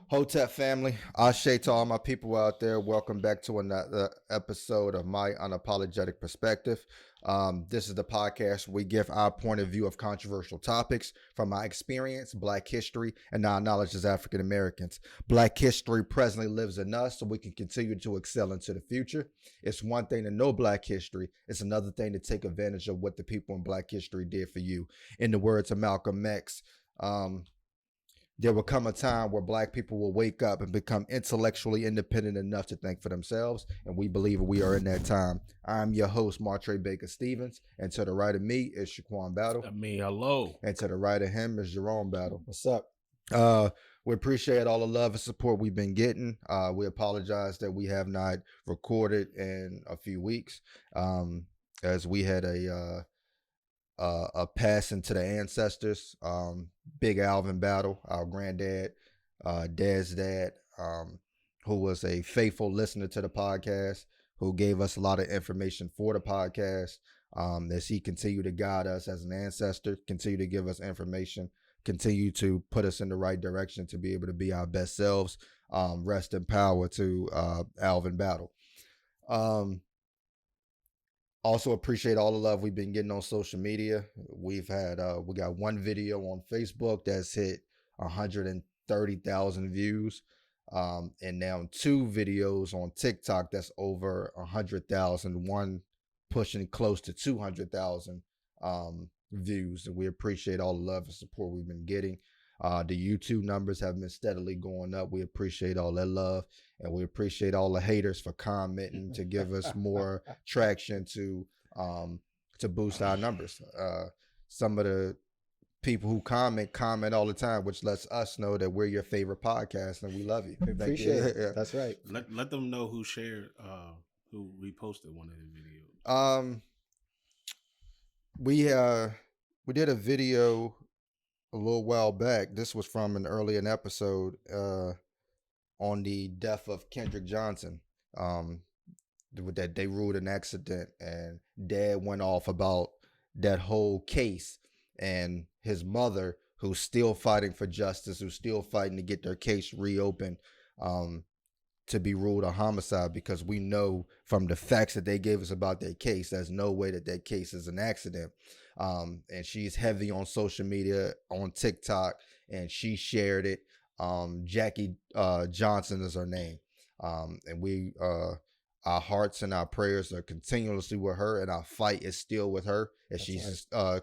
Hotep family, Ashe to all my people out there. Welcome back to another episode of My Unapologetic Perspective. This is the podcast where we give our point of view of controversial topics from our experience, Black history, and our knowledge as African Americans. Black history presently lives in us, so we can continue to excel into the future. It's one thing to know Black history. It's another thing to take advantage of what the people in Black history did for you. In the words of Malcolm X, there will come a time where Black people will wake up and become intellectually independent enough to think for themselves, and we believe we are in that time. I'm your host, Martre Baker Stevens, and to the right of me is Shaquan Battle. Hello. And to the right of him is Jerome Battle. What's up? We appreciate all the love and support we've been getting. We apologize that we have not recorded in a few weeks, as we had a passing to the ancestors. Big Alvin Battle, our granddad, dad's dad, who was a faithful listener to the podcast, who gave us a lot of information for the podcast, as he continued to guide us as an ancestor, continue to give us information, continue to put us in the right direction to be able to be our best selves. Rest in power to Alvin Battle. Also appreciate all the love we've been getting on social media. We've had we got one video on Facebook that's hit 130,000 views, and now two videos on TikTok that's over 100,000. One pushing close to 200,000 views, and we appreciate all the love and support we've been getting. The YouTube numbers have been steadily going up. We appreciate all that love, and we appreciate all the haters for commenting to give us more traction to boost our numbers. Some of the people who comment all the time, which lets us know that we're your favorite podcast and we love you. We appreciate it. Yeah. That's right. Let them know who shared, who reposted one of the videos. We did a video a little while back. This was from an earlier episode on the death of Kendrick Johnson. That they ruled an accident, and Dad went off about that whole case and his mother, who's still fighting for justice, who's still fighting to get their case reopened, to be ruled a homicide, because we know from the facts that they gave us about their case, there's no way that case is an accident. And she's heavy on social media, on TikTok, and she shared it. Jackie Johnson is her name. And we, our hearts and our prayers are continuously with her, and our fight is still with her as she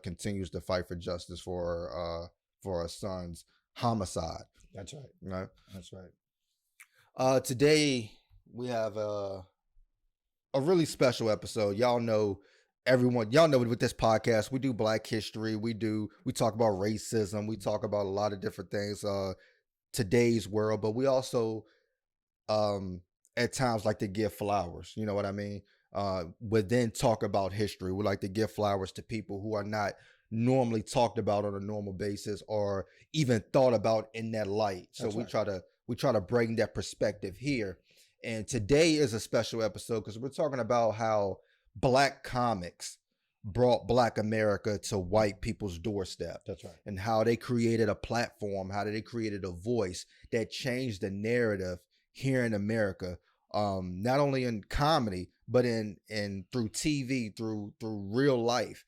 continues to fight for justice for her son's homicide. That's right. Right? That's right. Today we have a really special episode. Y'all know with this podcast, we do Black history. We talk about racism. We talk about a lot of different things, today's world, but we also, at times like to give flowers. You know what I mean? But then talk about history. We like to give flowers to people who are not normally talked about on a normal basis or even thought about in that light. So we try to bring that perspective here. And today is a special episode because we're talking about how Black comics brought Black America to white people's doorstep. That's right. And how they created a platform, how they created a voice that changed the narrative here in America, not only in comedy, but in through TV, through real life.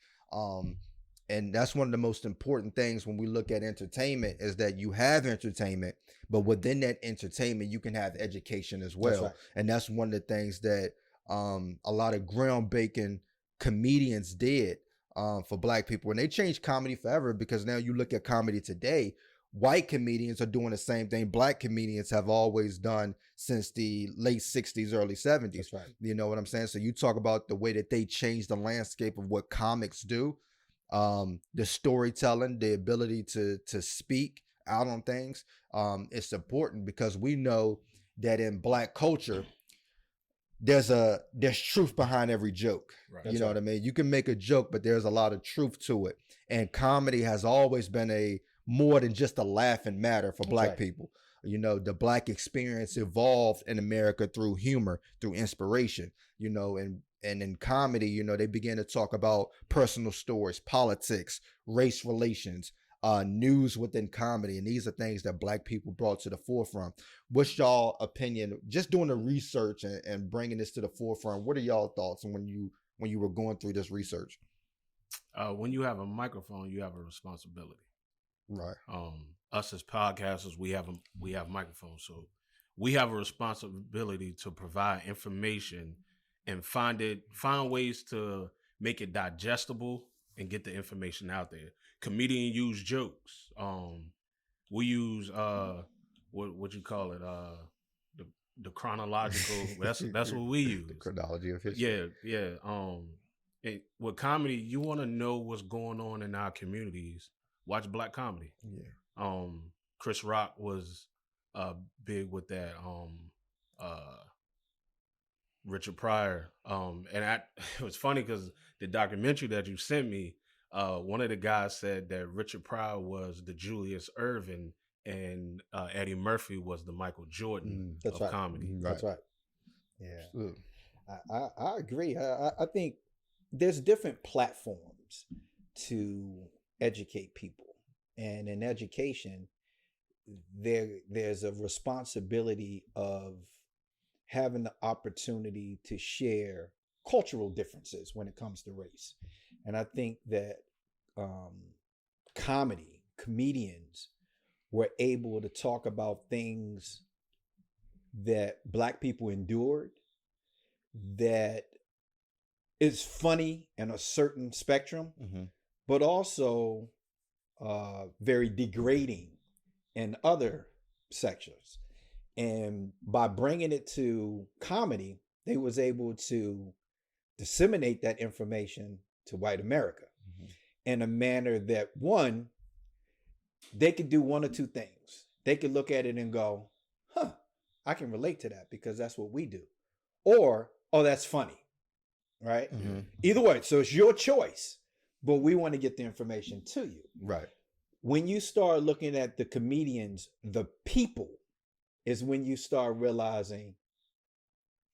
And that's one of the most important things when we look at entertainment, is that you have entertainment, but within that entertainment, you can have education as well. That's right. And that's one of the things that a lot of groundbreaking comedians did for Black people. And they changed comedy forever, because now you look at comedy today, white comedians are doing the same thing Black comedians have always done since the late 60s, early 70s. That's right. You know what I'm saying? So you talk about the way that they changed the landscape of what comics do. The storytelling, the ability to speak out on things, it's important, because we know that in Black culture, there's truth behind every joke. Right. You know what I mean? You can make a joke, but there's a lot of truth to it. And comedy has always been more than just a laughing matter for Black people. You know, the Black experience evolved in America through humor, through inspiration, you know, and in comedy, you know, they began to talk about personal stories, politics, race relations, news within comedy, and these are things that Black people brought to the forefront. What's y'all opinion? Just doing the research and bringing this to the forefront. What are y'all thoughts when you were going through this research? When you have a microphone, you have a responsibility. Right. Us as podcasters, we have microphones, so we have a responsibility to provide information and find ways to make it digestible and get the information out there. Comedians use jokes. We use what you call it, the chronological. That's what we use. The chronology of history. Yeah. And with comedy, you want to know what's going on in our communities. Watch Black comedy. Yeah. Chris Rock was big with that. Richard Pryor. And it was funny because the documentary that you sent me, one of the guys said that Richard Pryor was the Julius Erving and Eddie Murphy was the Michael Jordan of comedy. Right. That's right. Yeah. Absolutely. I agree. I think there's different platforms to educate people. And in education, there's a responsibility of having the opportunity to share cultural differences when it comes to race. And I think that comedians were able to talk about things that Black people endured that is funny in a certain spectrum, but also very degrading in other sections. And by bringing it to comedy, they was able to disseminate that information to white America in a manner that, one, they could do one or two things. They could look at it and go, I can relate to that because that's what we do. Or, oh, that's funny, right? Either way, so it's your choice, but we want to get the information to you. Right. When you start looking at the comedians, the people, is when you start realizing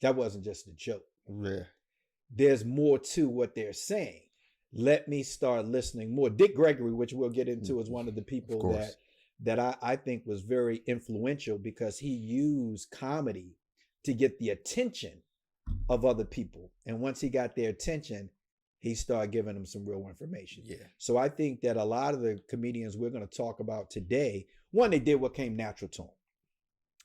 that wasn't just a joke. Yeah. There's more to what they're saying. Let me start listening more. Dick Gregory, which we'll get into, is one of the people that I think was very influential because he used comedy to get the attention of other people. And once he got their attention, he started giving them some real information. Yeah. So I think that a lot of the comedians we're going to talk about today, one, they did what came natural to them.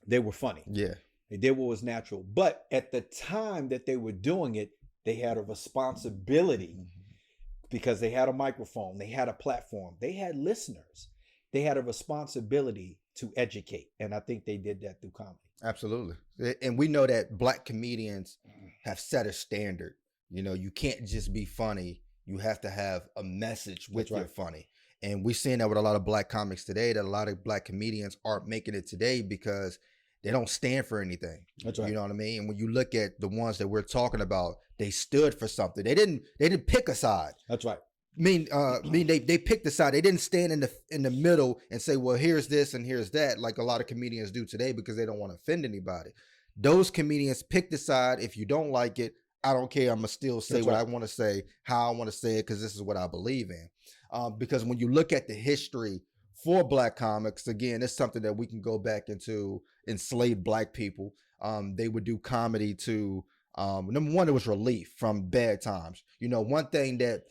They were funny. Yeah. They did what was natural. But at the time that they were doing it, they had a responsibility because they had a microphone, they had a platform, they had listeners. They had a responsibility to educate. And I think they did that through comedy. Absolutely. And we know that Black comedians have set a standard. You know, you can't just be funny. You have to have a message with your funny. And we're seeing that with a lot of Black comics today, that a lot of Black comedians aren't making it today because they don't stand for anything. That's right. You know what I mean? And when you look at the ones that we're talking about, they stood for something. They didn't pick a side. That's right. They picked a side. They didn't stand in the middle and say, well, here's this and here's that, like a lot of comedians do today because they don't want to offend anybody. Those comedians picked a side. If you don't like it, I don't care. I'm going to still say what I want to say, how I want to say it, because this is what I believe in. Because when you look at the history for Black comics, again, it's something that we can go back into enslaved Black people. They would do comedy to, number one, it was relief from bad times. You know, one thing that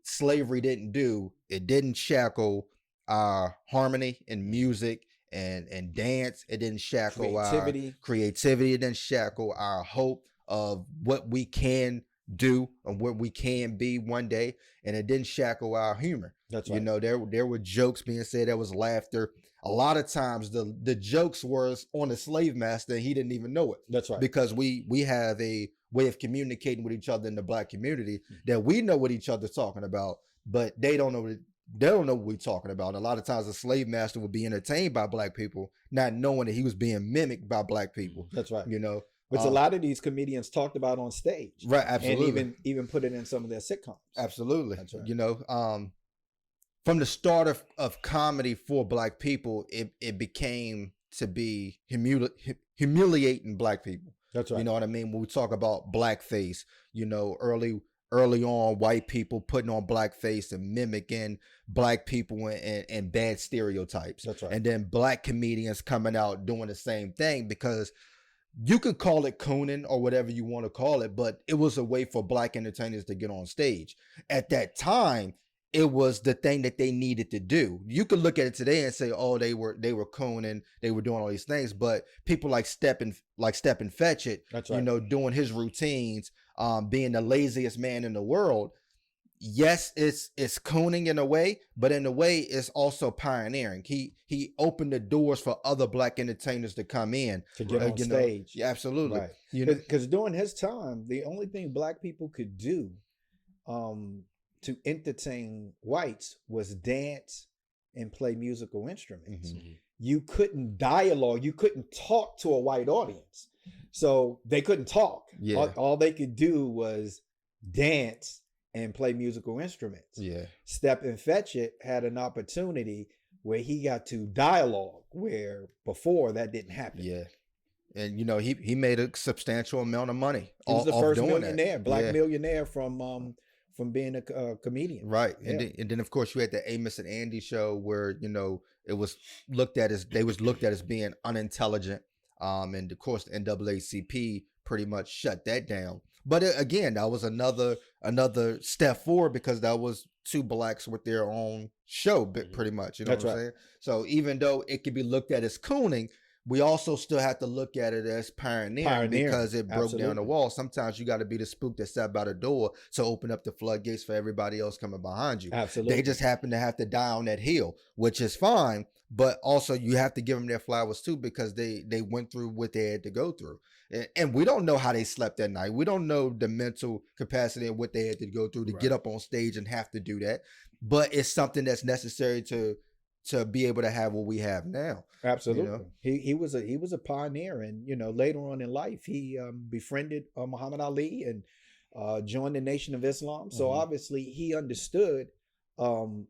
slavery didn't do, it didn't shackle our harmony and music and dance. It didn't shackle our creativity. It didn't shackle our hope of what we can do and what we can be one day. And it didn't shackle our humor. That's right. You know, there were jokes being said, there was laughter. A lot of times the jokes were on the slave master and he didn't even know it. That's right. Because we have a way of communicating with each other in the Black community that we know what each other's talking about, but they don't know what we're talking about. And a lot of times the slave master would be entertained by Black people, not knowing that he was being mimicked by Black people. That's right. You know, which a lot of these comedians talked about on stage. Right. Absolutely. And even put it in some of their sitcoms. Absolutely. That's right. You know, from the start of comedy for Black people, it became to be humiliating Black people. That's right. You know what I mean? When we talk about blackface, you know, early early on white people putting on blackface and mimicking black people and bad stereotypes. That's right. And then black comedians coming out doing the same thing, because you could call it cooning or whatever you want to call it, but it was a way for black entertainers to get on stage. At that time, it was the thing that they needed to do. You could look at it today and say, oh, they were cooning, they were doing all these things, but people like Step and Fetch It, That's right. you know, doing his routines, being the laziest man in the world. Yes, it's cooning in a way, but in a way it's also pioneering. He opened the doors for other black entertainers to come in to get on you stage. Yeah, absolutely. Right. You know, Because during his time, the only thing black people could do to entertain whites was dance and play musical instruments. Mm-hmm. You couldn't dialogue. You couldn't talk to a white audience. So they couldn't talk. Yeah. All they could do was dance and play musical instruments. Yeah. Step and Fetch It had an opportunity where he got to dialogue, where before that didn't happen. Yeah. And you know, he made a substantial amount of money. He was the first millionaire, black millionaire from being a comedian. Right. Yeah. And then of course you had the Amos and Andy show where, you know, it was looked at as being unintelligent. And of course the NAACP pretty much shut that down. But again, that was another step forward, because that was two blacks with their own show, pretty much. You know what I'm saying? So even though it could be looked at as cooning, we also still have to look at it as pioneering, because it broke down the wall. Sometimes you got to be the spook that sat by the door to open up the floodgates for everybody else coming behind you. Absolutely. They just happen to have to die on that hill, which is fine. But also you have to give them their flowers too, because they went through what they had to go through. And we don't know how they slept that night. We don't know the mental capacity and what they had to go through to get up on stage and have to do that. But it's something that's necessary to be able to have what we have now. Absolutely. You know? He was a pioneer, and you know, later on in life he befriended Muhammad Ali and joined the Nation of Islam. So obviously he understood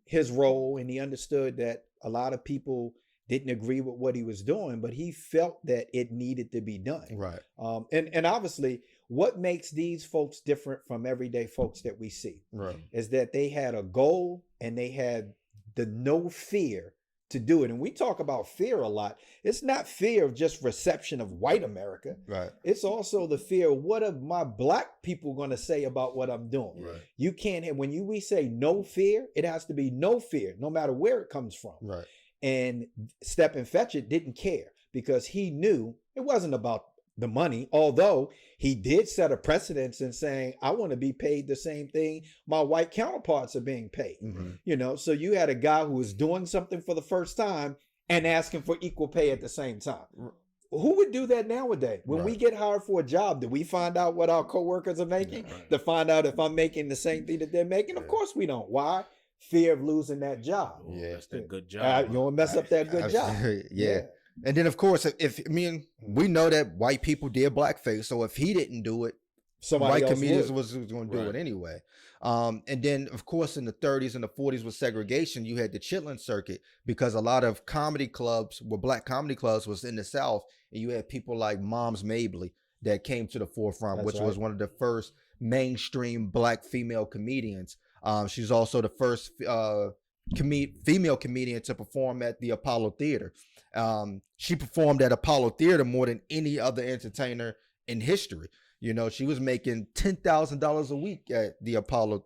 his role, and he understood that a lot of people didn't agree with what he was doing, but he felt that it needed to be done. Right. And obviously what makes these folks different from everyday folks that we see is that they had a goal, and they had the no fear to do it. And we talk about fear a lot. It's not fear of just reception of white America. Right. It's also the fear of what are my black people going to say about what I'm doing. Right. You can't have, when we say no fear, it has to be no fear, no matter where it comes from. Right. And Step and Fetch It didn't care, because he knew it wasn't about the money, although he did set a precedence in saying, I want to be paid the same thing my white counterparts are being paid. You know, so you had a guy who was doing something for the first time and asking for equal pay at the same time. Who would do that nowadays? When we get hired for a job, do we find out what our coworkers are making to find out if I'm making the same thing that they're making? Of course we don't. Why? Fear of losing that job. That's that good job. You want to mess up that good job. Yeah. And then of course, if we know that white people did blackface, so if he didn't do it, somebody white else comedians would. was going to do it anyway. And then of course in the 30s and the 40s with segregation, you had the chitlin circuit, because a lot of comedy clubs, black comedy clubs, was in the South, and you had people like Moms Mabley that came to the forefront, which was one of the first mainstream black female comedians. She's also the first female comedian to perform at the Apollo Theater. She performed at Apollo Theater more than any other entertainer in history. You know, she was making $10,000 a week at the Apollo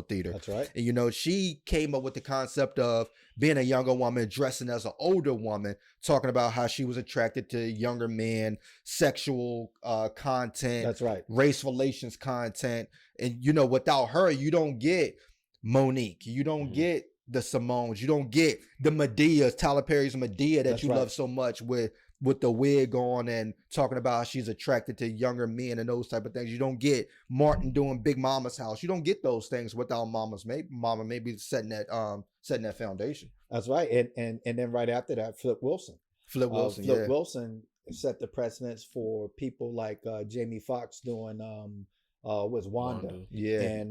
Theater. That's right. And you know, she came up with the concept of being a younger woman dressing as an older woman, talking about how she was attracted to younger men, sexual content. That's right. Race relations content. And you know, without her, you don't get Monique, you don't get the Simones, you don't get the Medeas, Tyler Perry's Medea that you love so much, with the wig on and talking about how she's attracted to younger men and those type of things. You don't get Martin doing Big Mama's House. You don't get those things without Mama maybe setting that foundation. That's right. And then right after that, Flip Wilson. Flip Wilson set the precedence for people like Jamie Foxx doing was Wanda. Yeah. And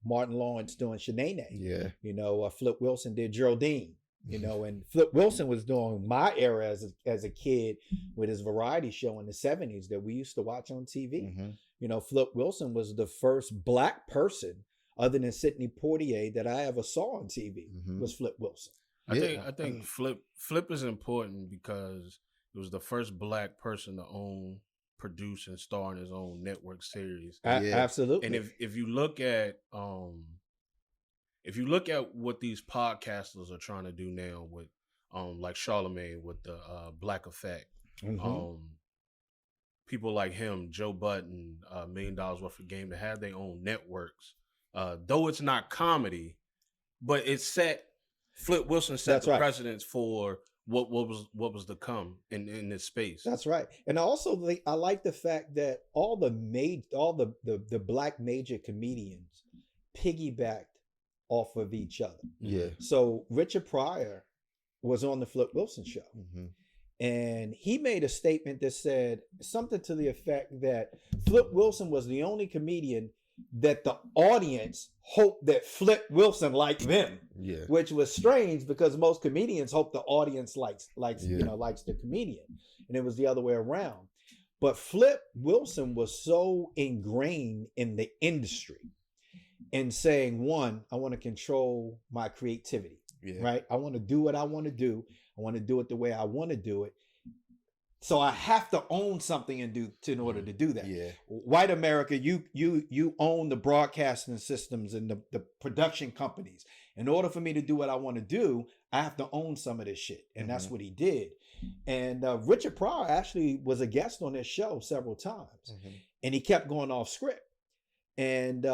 Martin Lawrence doing Shanae. Yeah. You know, Flip Wilson did Geraldine. you know, and Flip Wilson was doing my era as a kid with his variety show in the 70s that we used to watch on TV. Mm-hmm. You know, Flip Wilson was the first black person other than Sidney Poitier that I ever saw on TV was Flip Wilson. I think Flip is important because it was the first black person to own, produce, and star in his own network series. Absolutely. And if you look at what these podcasters are trying to do now with like Charlemagne with the Black Effect, people like him, Joe Budden, $1 Million Worth of Game, that have their own networks. Though it's not comedy, but it set Flip Wilson set the precedence for what was to come in this space. That's right. And also I like the fact that all the black major comedians piggybacked off of each other. Yeah. So Richard Pryor was on the Flip Wilson show. And he made a statement that said something to the effect that Flip Wilson was the only comedian that the audience hoped that Flip Wilson liked them. Yeah. Which was strange because most comedians hope the audience likes the comedian. And it was the other way around. But Flip Wilson was so ingrained in the industry and saying, one, I want to control my creativity. Yeah. Right? I want to do what I want to do. I want to do it the way I want to do it. So I have to own something in order to do that. Yeah. White America, you own the broadcasting systems and the production companies. In order for me to do what I want to do, I have to own some of this shit. And that's what he did. And Richard Pryor actually was a guest on this show several times. And he kept going off script. And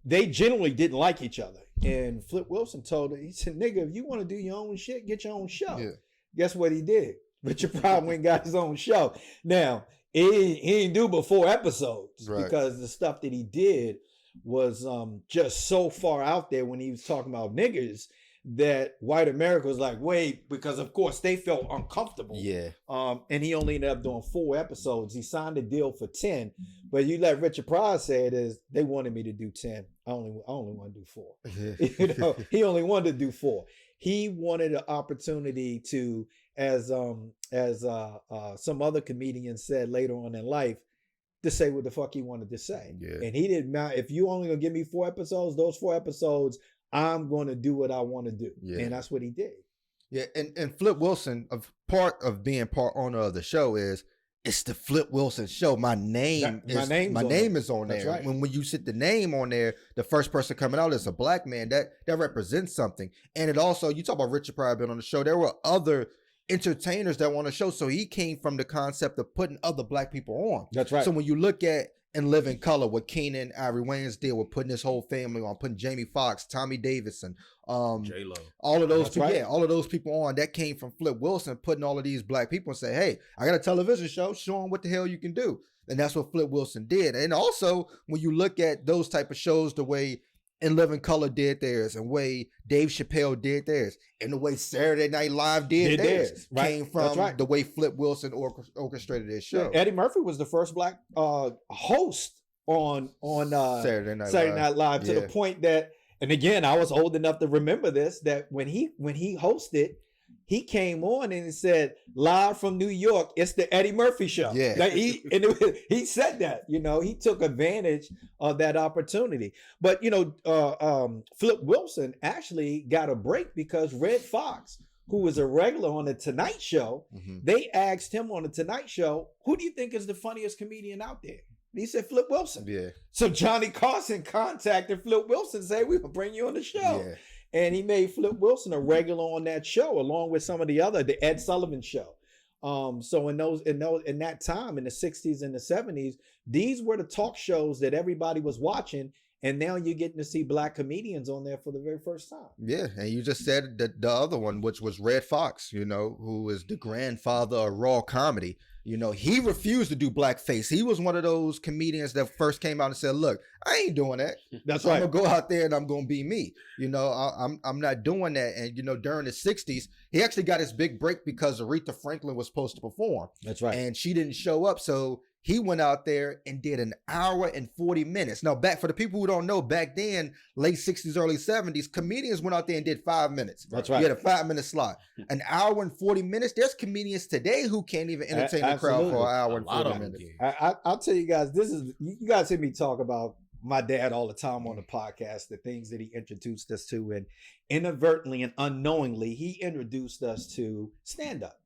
they generally didn't like each other. And Flip Wilson told him, he said, nigga, if you want to do your own shit, get your own show. Yeah. Guess what he did? Richard Pryor went and got his own show. Now, he didn't do but 4 episodes because the stuff that he did was just so far out there when he was talking about niggers that white America was like, wait, because of course they felt uncomfortable. Yeah. And he only ended up doing 4 episodes. He signed a deal for 10, but you let Richard Pryor say it is, they wanted me to do 10. I only want to do 4. You know, he only wanted to do 4. He wanted an opportunity to, as some other comedians said later on in life, to say what the fuck he wanted to say. Yeah. And he didn't matter. If you only gonna give me 4 episodes, those 4 episodes, I'm going to do what I want to do. Yeah. And that's what he did. Yeah. And Flip Wilson, part of being part owner of the show is, it's the Flip Wilson show. My name is on there. Right. When you sit the name on there, the first person coming out is a black man. That represents something. And it also, you talk about Richard Pryor being on the show, there were other entertainers that were on the show. So he came from the concept of putting other black people on. That's right. So when you look at In Living Color, what Keenan Ivory Wayans did with putting his whole family on, putting Jamie Foxx, Tommy Davidson, J-Lo, all of those people, all of those people on, that came from Flip Wilson putting all of these black people and say, hey, I got a television show, show them what the hell you can do. And that's what Flip Wilson did. And also, when you look at those type of shows, the way In Living Color did theirs, and the way Dave Chappelle did theirs, and the way Saturday Night Live did theirs, came from the way Flip Wilson orchestrated their show. Yeah, Eddie Murphy was the first black host on Saturday Night Live to the point that, and again, I was old enough to remember this, that when he hosted, he came on and he said, live from New York, it's the Eddie Murphy show. Yeah. Like he said that, you know, he took advantage of that opportunity. But, you know, Flip Wilson actually got a break because Redd Foxx, who was a regular on the Tonight Show, they asked him on the Tonight Show, who do you think is the funniest comedian out there? And he said Flip Wilson. Yeah. So Johnny Carson contacted Flip Wilson and said, we're going to bring you on the show. Yeah. And he made Flip Wilson a regular on that show, along with some of the Ed Sullivan Show. So in that time, in the 60s and the 70s, these were the talk shows that everybody was watching. And now you're getting to see black comedians on there for the very first time. Yeah, and you just said the other one, which was Redd Foxx, you know, who is the grandfather of raw comedy. You know, he refused to do blackface. He was one of those comedians that first came out and said, look, I ain't doing that. That's right. I'm going to go out there and I'm going to be me. You know, I'm not doing that. And, you know, during the 60s, he actually got his big break because Aretha Franklin was supposed to perform. That's right. And she didn't show up. So He went out there and did an hour and 40 minutes. Now, back for the people who don't know, back then, late 60s, early 70s, comedians went out there and did 5 minutes. That's right. You had a 5-minute slot. An hour and 40 minutes. There's comedians today who can't even entertain the crowd for an hour and 40 minutes. I'll tell you guys, you guys hear me talk about my dad all the time on the podcast, the things that he introduced us to, and inadvertently and unknowingly, he introduced us to stand-up.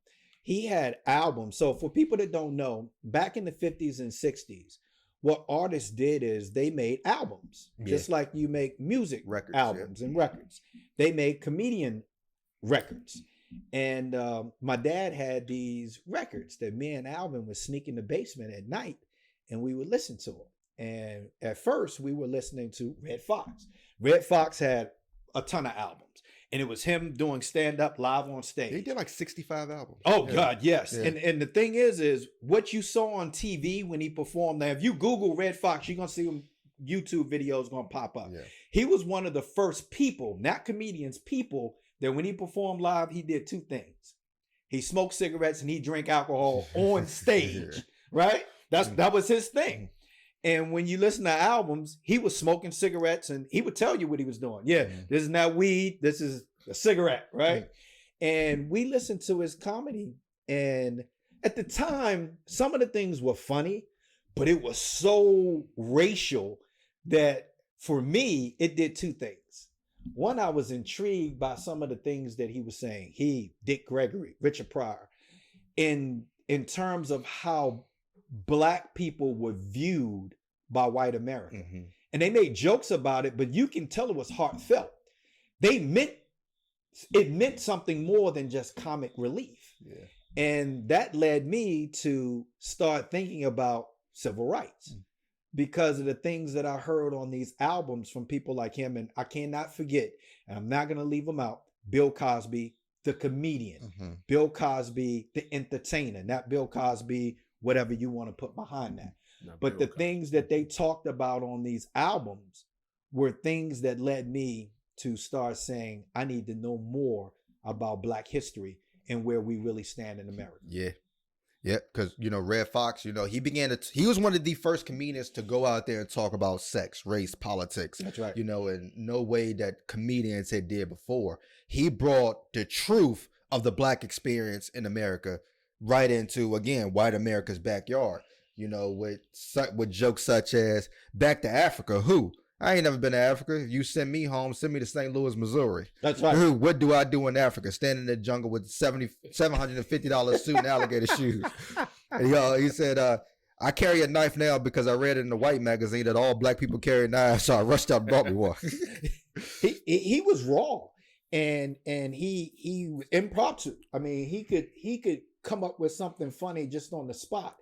He had albums. So for people that don't know, back in the 50s and 60s, what artists did is they made albums, just like you make music records, albums and records. They made comedian records. And my dad had these records that me and Alvin would sneak in the basement at night and we would listen to them. And at first we were listening to Redd Foxx. Redd Foxx had a ton of albums. And it was him doing stand-up live on stage. He did like 65 albums. Oh, yeah. God, yes. Yeah. And the thing is what you saw on TV when he performed. Now, if you Google Redd Foxx, you're going to see him, YouTube videos going to pop up. Yeah. He was one of the first people, not comedians, people, that when he performed live, he did two things. He smoked cigarettes and he drank alcohol on stage, right? That was his thing. And when you listen to albums, he was smoking cigarettes and he would tell you what he was doing. Yeah, this is not weed. This is a cigarette, right? And we listened to his comedy. And at the time, some of the things were funny, but it was so racial that for me, it did two things. One, I was intrigued by some of the things that he was saying. He, Dick Gregory, Richard Pryor, in terms of how Black people were viewed by white America. And they made jokes about it, but you can tell it was heartfelt. It meant something more than just comic relief. Yeah. And that led me to start thinking about civil rights because of the things that I heard on these albums from people like him. And I cannot forget, and I'm not going to leave him out, Bill Cosby, the comedian, Bill Cosby, the entertainer, not Bill Cosby, whatever you want to put behind that. But the things that they talked about on these albums were things that led me to start saying, I need to know more about Black history and where we really stand in America. Yeah. Yeah, because, Redd Foxx, he was one of the first comedians to go out there and talk about sex, race, politics. That's right. In no way that comedians had did before. He brought the truth of the Black experience in America right into, again, white America's backyard, with jokes such as, back to Africa, who? I ain't never been to Africa. If you send me home, send me to St. Louis, Missouri. That's right. Who? What do I do in Africa? Stand in the jungle with $750 suit and alligator shoes. And he said, I carry a knife now because I read in the white magazine that all Black people carry knives, so I rushed out and bought me one. He was raw, and he impromptu. I mean, he could come up with something funny just on the spot.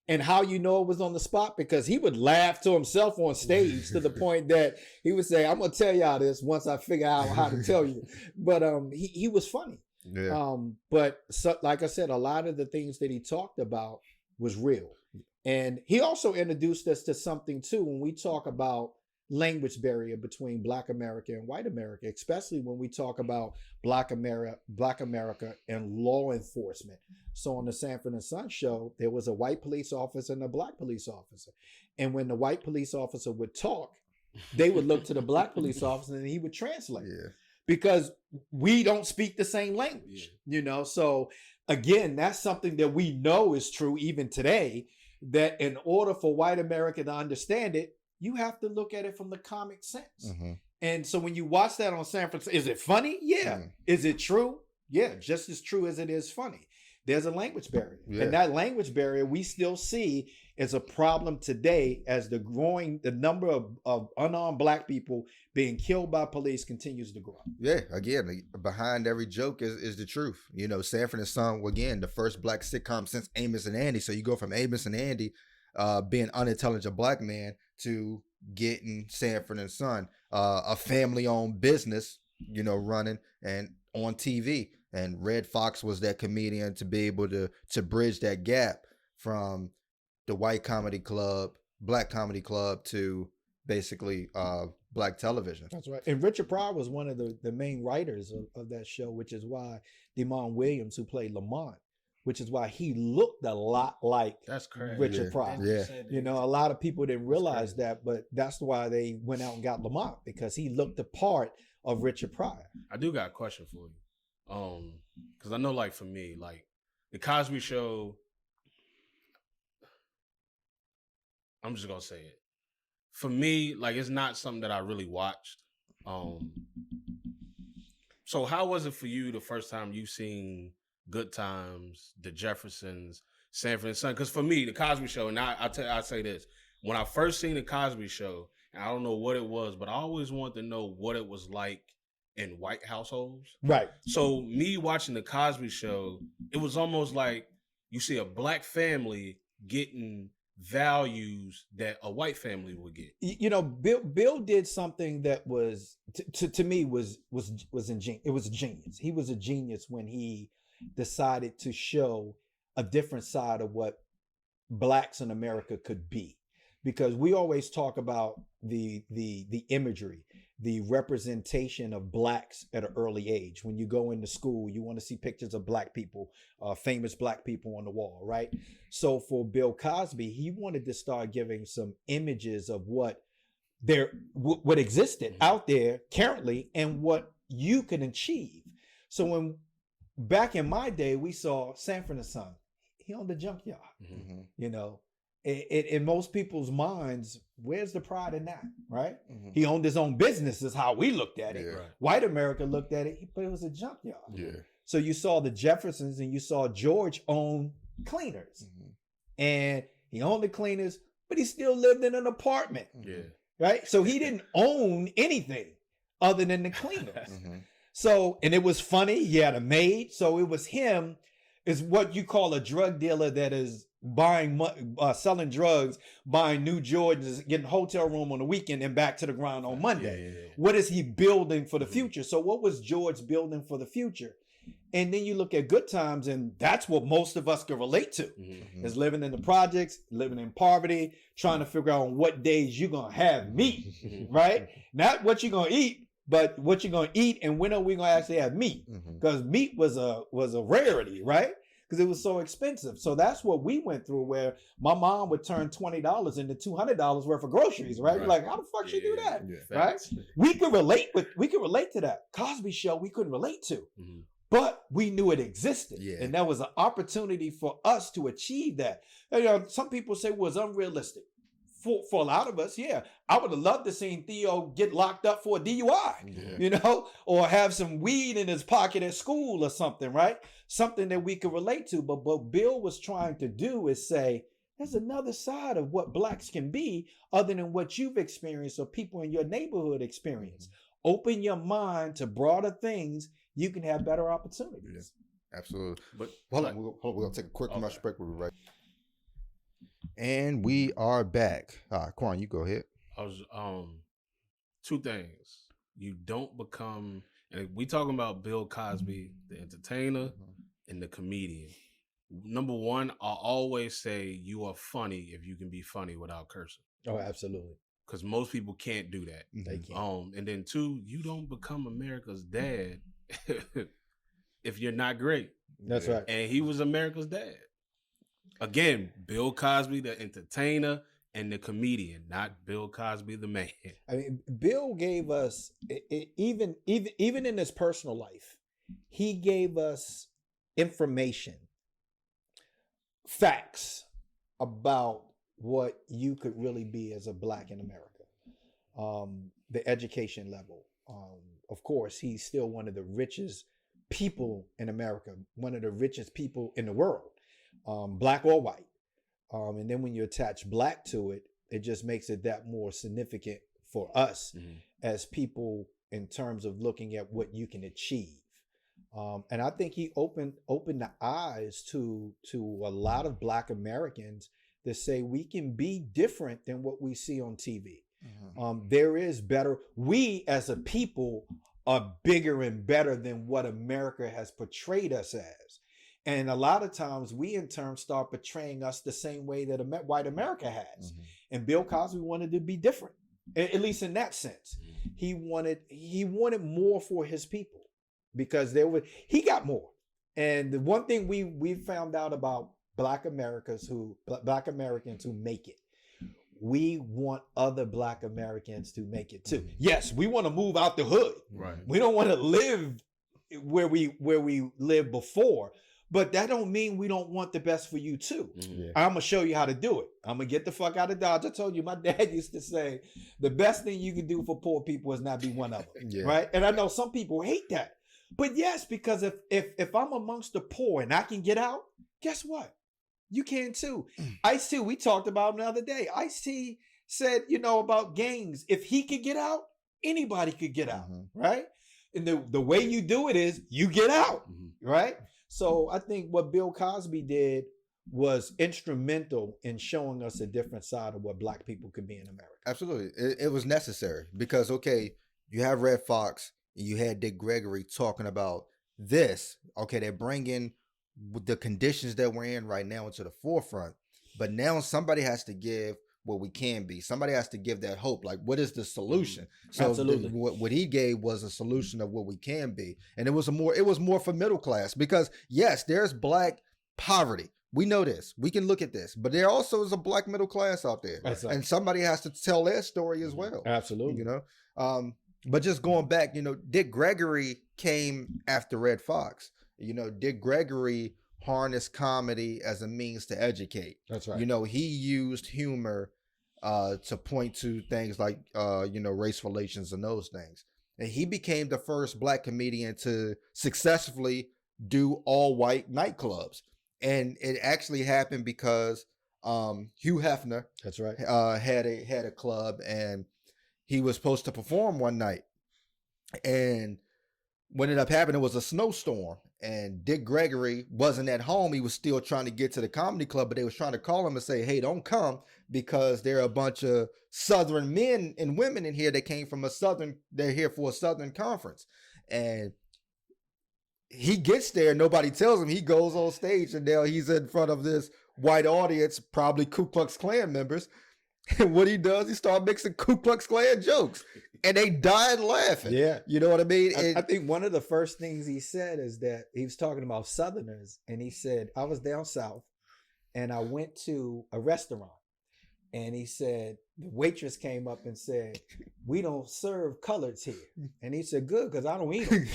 And how you know it was on the spot? Because he would laugh to himself on stage to the point that he would say, I'm going to tell y'all this once I figure out how to tell you. But he was funny. Yeah. But like I said, a lot of the things that he talked about was real. And he also introduced us to something too when we talk about language barrier between Black America and white America, especially when we talk about Black America and law enforcement. So on the Sanford and Son show, there was a white police officer and a Black police officer. And when the white police officer would talk, they would look to the Black police officer and he would translate. Yeah. Because we don't speak the same language, So again, that's something that we know is true even today, that in order for white America to understand it, you have to look at it from the comic sense. And so when you watch that on San Francisco, is it funny? Yeah. Is it true? Yeah, just as true as it is funny. There's a language barrier. Yeah. And that language barrier we still see is a problem today as the number of unarmed Black people being killed by police continues to grow. Yeah, again, behind every joke is the truth. Sanford and Son, again, the first Black sitcom since Amos and Andy. So you go from Amos and Andy being unintelligent Black man to getting Sanford and Son, a family-owned business, running and on TV. And Redd Foxx was that comedian to be able to bridge that gap from the white comedy club, Black comedy club to basically Black television. That's right. And Richard Pryor was one of the main writers of that show, which is why Demond Williams, who played Lamont, which is why he looked a lot like That's crazy. Richard Pryor. Yeah. You know, a lot of people didn't realize that, but that's why they went out and got Lamont, because he looked the part of Richard Pryor. I do got a question for you. Because I know, like, for me, like, the Cosby Show, I'm just gonna say it. For me, like, it's not something that I really watched. So how was it for you the first time you seen Good Times, The Jeffersons, Sanford and Son? Because for me, the Cosby Show, and I say this, when I first seen the Cosby Show, and I don't know what it was, but I always wanted to know what it was like in white households. Right. So me watching the Cosby Show, it was almost like you see a black family getting values that a white family would get. You know, Bill did something that was to me was ingenious. It was genius. He was a genius when he decided to show a different side of what blacks in America could be, because we always talk about the imagery, the representation of blacks at an early age. When you go into school, you want to see pictures of black people, famous black people on the wall, right? So for Bill Cosby, he wanted to start giving some images of what existed out there currently and what you can achieve. So when back in my day, we saw Sanford and Son. He owned the junkyard. Mm-hmm. You know, in most people's minds, where's the pride in that, right? Mm-hmm. He owned his own business is how we looked at it. Yeah. Right. White America looked at it, but it was a junkyard. Yeah. So you saw the Jeffersons and you saw George own cleaners. Mm-hmm. And he owned the cleaners, but he still lived in an apartment, Yeah. right? So he didn't own anything other than the cleaners. Mm-hmm. So, and it was funny. He had a maid. So it was him, is what you call a drug dealer that is selling drugs, buying new Jordans, getting a hotel room on the weekend and back to the ground on Monday. Yeah. What is he building for the future? So what was George building for the future? And then you look at Good Times, and that's what most of us can relate to, Mm-hmm. is living in the projects, living in poverty, trying to figure out on what days you're going to have meat, right? Not what you're going to eat, but what you're going to eat and when are we going to actually have meat? Because meat was a rarity, right? Because it was so expensive. So that's what we went through, where my mom would turn $20 into $200 worth of groceries, right? Right. Like, how the fuck she do that? Yeah. Right? Facts. We could relate to that. Cosby Show, we couldn't relate to. Mm-hmm. But we knew it existed. Yeah. And that was an opportunity for us to achieve that. And, you know, some people say it was unrealistic. For a lot of us, yeah. I would have loved to seen Theo get locked up for a DUI, Yeah. you know, or have some weed in his pocket at school or something, right? Something that we could relate to. But what Bill was trying to do is say, there's another side of what blacks can be other than what you've experienced or people in your neighborhood experience. Open your mind to broader things. You can have better opportunities. Yeah. Absolutely. But Hold like, on, we're gonna take a quick Okay. commercial break. We'll be right. And we are back. Quan, you go ahead. I was two things. You don't become, and we talking about Bill Cosby, the entertainer and the comedian. Number one, I always say you are funny if you can be funny without cursing, Oh, absolutely. because most people can't do that. They can. And then two, you don't become America's dad if you're not great. That's right. And he was America's dad. Again, Bill Cosby, the entertainer and the comedian, not Bill Cosby, the man. I mean, Bill gave us, even in his personal life, he gave us information, facts about what you could really be as a black in America. The education level. Of course, he's still one of the richest people in America, one of the richest people in the world, black or white. And then when you attach black to it, it just makes it that more significant for us as people in terms of looking at what you can achieve. And I think he opened the eyes to a lot of black Americans that say we can be different than what we see on TV. There is better. We as a people are bigger and better than what America has portrayed us as. And a lot of times we in turn start portraying us the same way that white America has. And Bill Cosby wanted to be different, at least in that sense. He wanted more for his people because he got more. And the one thing we found out about Black Americans who make it, we want other Black Americans to make it too. Yes, we want to move out the hood. Right. We don't want to live where we lived before, but that don't mean we don't want the best for you too. Yeah. I'm gonna show you how to do it. I'm gonna get the fuck out of Dodge. I told you, my dad used to say, the best thing you can do for poor people is not be one of them. Yeah. Right? And I know some people hate that, but yes, because if I'm amongst the poor and I can get out, guess what? You can too. Ice-T, we talked about him the other day. Ice-T said, about gangs. If he could get out, anybody could get out, right? And the way you do it is you get out, right? So I think what Bill Cosby did was instrumental in showing us a different side of what Black people could be in America. Absolutely. It was necessary because, okay, you have Redd Foxx, and you had Dick Gregory talking about this. Okay, they're bringing the conditions that we're in right now into the forefront. But now somebody has to give what we can be. Somebody has to give that hope. Like, what is the solution? So Absolutely. What he gave was a solution of what we can be. And it was more for middle class because yes, there's Black poverty. We know this. We can look at this. But there also is a Black middle class out there. That's right. And somebody has to tell their story as well. Absolutely. But just going back, Dick Gregory came after Redd Foxx. Dick Gregory harnessed comedy as a means to educate. That's right. He used humor to point to things like, race relations and those things. And he became the first Black comedian to successfully do all white nightclubs. And it actually happened because Hugh Hefner, that's right, had a club, and he was supposed to perform one night. And what ended up happening was a snowstorm, and Dick Gregory wasn't at home. He was still trying to get to the comedy club, but they was trying to call him and say, hey, don't come because there are a bunch of Southern men and women in here that came from they're here for a Southern conference. And he gets there, nobody tells him. He goes on stage, and now he's in front of this white audience, probably Ku Klux Klan members. And what he does, he starts mixing Ku Klux Klan jokes, and they died laughing. Yeah. You know what I mean? I think one of the first things he said is that he was talking about Southerners, and he said, I was down south, and I went to a restaurant, and he said, the waitress came up and said, we don't serve coloreds here. And he said, good, because I don't eat them.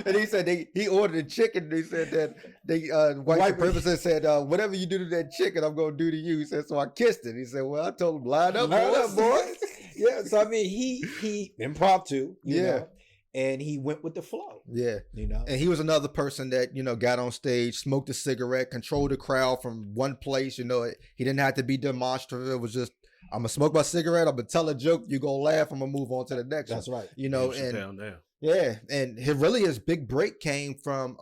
And he said he ordered a chicken. And he said that white supremacist said, whatever you do to that chicken, I'm going to do to you. He said, so I kissed it. He said, well, I told him, line up, boys. Yeah, so I mean, he impromptu, you know, and he went with the flow. Yeah. And he was another person that, got on stage, smoked a cigarette, controlled the crowd from one place. He didn't have to be demonstrative. It was just, I'm going to smoke my cigarette. I'm going to tell a joke. You're going to laugh. I'm going to move on to the next one. That's right. And his big break came from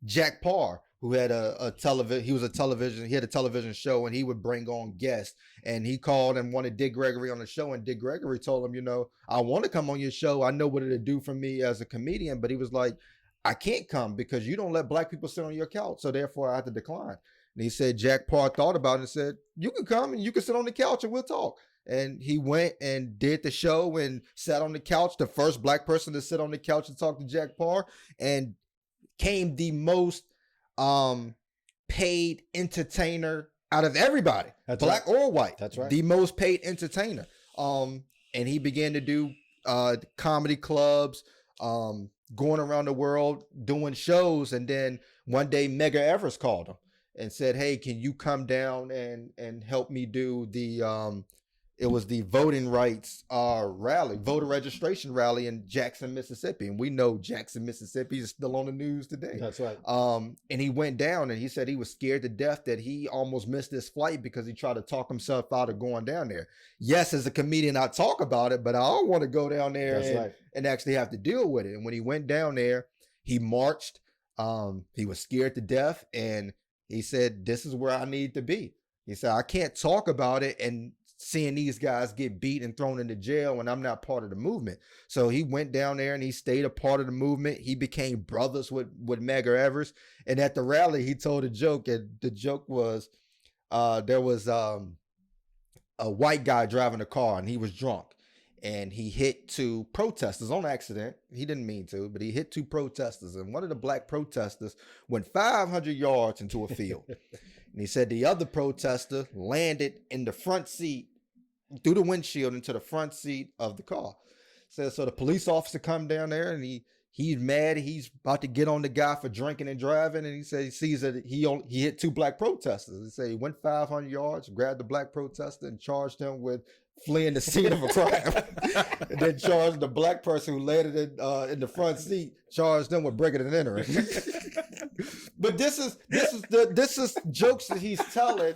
Jack Parr, who had a television. He had a television show, and he would bring on guests. And he called and wanted Dick Gregory on the show, and Dick Gregory told him, I want to come on your show. I know what it'll do for me as a comedian, but he was like, I can't come because you don't let Black people sit on your couch, so therefore I have to decline. And he said Jack Parr thought about it and said, you can come and you can sit on the couch and we'll talk. And he went and did the show and sat on the couch, the first Black person to sit on the couch and talk to Jack Parr, and came the most paid entertainer out of everybody. That's Black or white. That's right. The most paid entertainer. And he began to do comedy clubs, going around the world doing shows. And then one day Medgar Evers called him and said, hey, can you come down and help me do the it was the voting rights rally, voter registration rally in Jackson, Mississippi. And we know Jackson, Mississippi is still on the news today. That's right. And he went down, and he said he was scared to death that he almost missed his flight because he tried to talk himself out of going down there. Yes, as a comedian, I talk about it, but I don't want to go down there and actually have to deal with it. And when he went down there, he marched. He was scared to death, and he said, this is where I need to be. He said, I can't talk about it and seeing these guys get beat and thrown into jail when I'm not part of the movement. So he went down there and he stayed a part of the movement. He became brothers with Medgar Evers. And at the rally, he told a joke, and the joke was there was a white guy driving a car, and he was drunk. and he hit 2 protesters on accident. He didn't mean to, but he hit 2 protesters, and one of the black protesters went 500 yards into a field. And he said the other protester landed in the front seat through the windshield into the front seat of the car. So the police officer come down there, and he's mad. He's about to get on the guy for drinking and driving, and he said he sees that he hit 2 black protesters. He said he went 500 yards, grabbed the black protester, and charged him with fleeing the scene of a crime. And then charged the black person who landed in the front seat, charged them with breaking and entering. But this is jokes that he's telling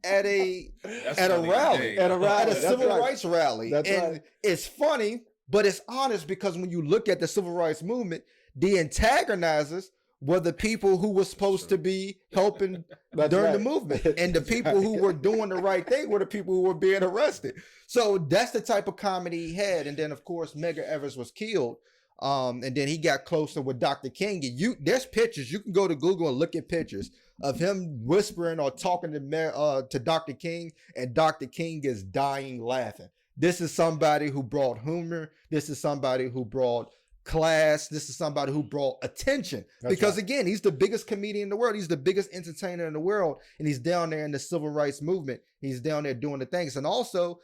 at a rally, at a civil rights rally. That's and right. It's funny, but it's honest, because when you look at the civil rights movement, the antagonizers were the people who were supposed to be helping during the movement. And the people who were doing the right thing were the people who were being arrested. So that's the type of comedy he had. And then, of course, Medgar Evers was killed. And then he got closer with Dr. King. There's pictures. You can go to Google and look at pictures of him whispering or talking to Dr. King, and Dr. King is dying laughing. This is somebody who brought humor. This is somebody who brought class. This is somebody who brought attention. That's because right. again, he's the biggest comedian in the world. He's the biggest entertainer in the world. And he's down there in the civil rights movement. He's down there doing the things. And also,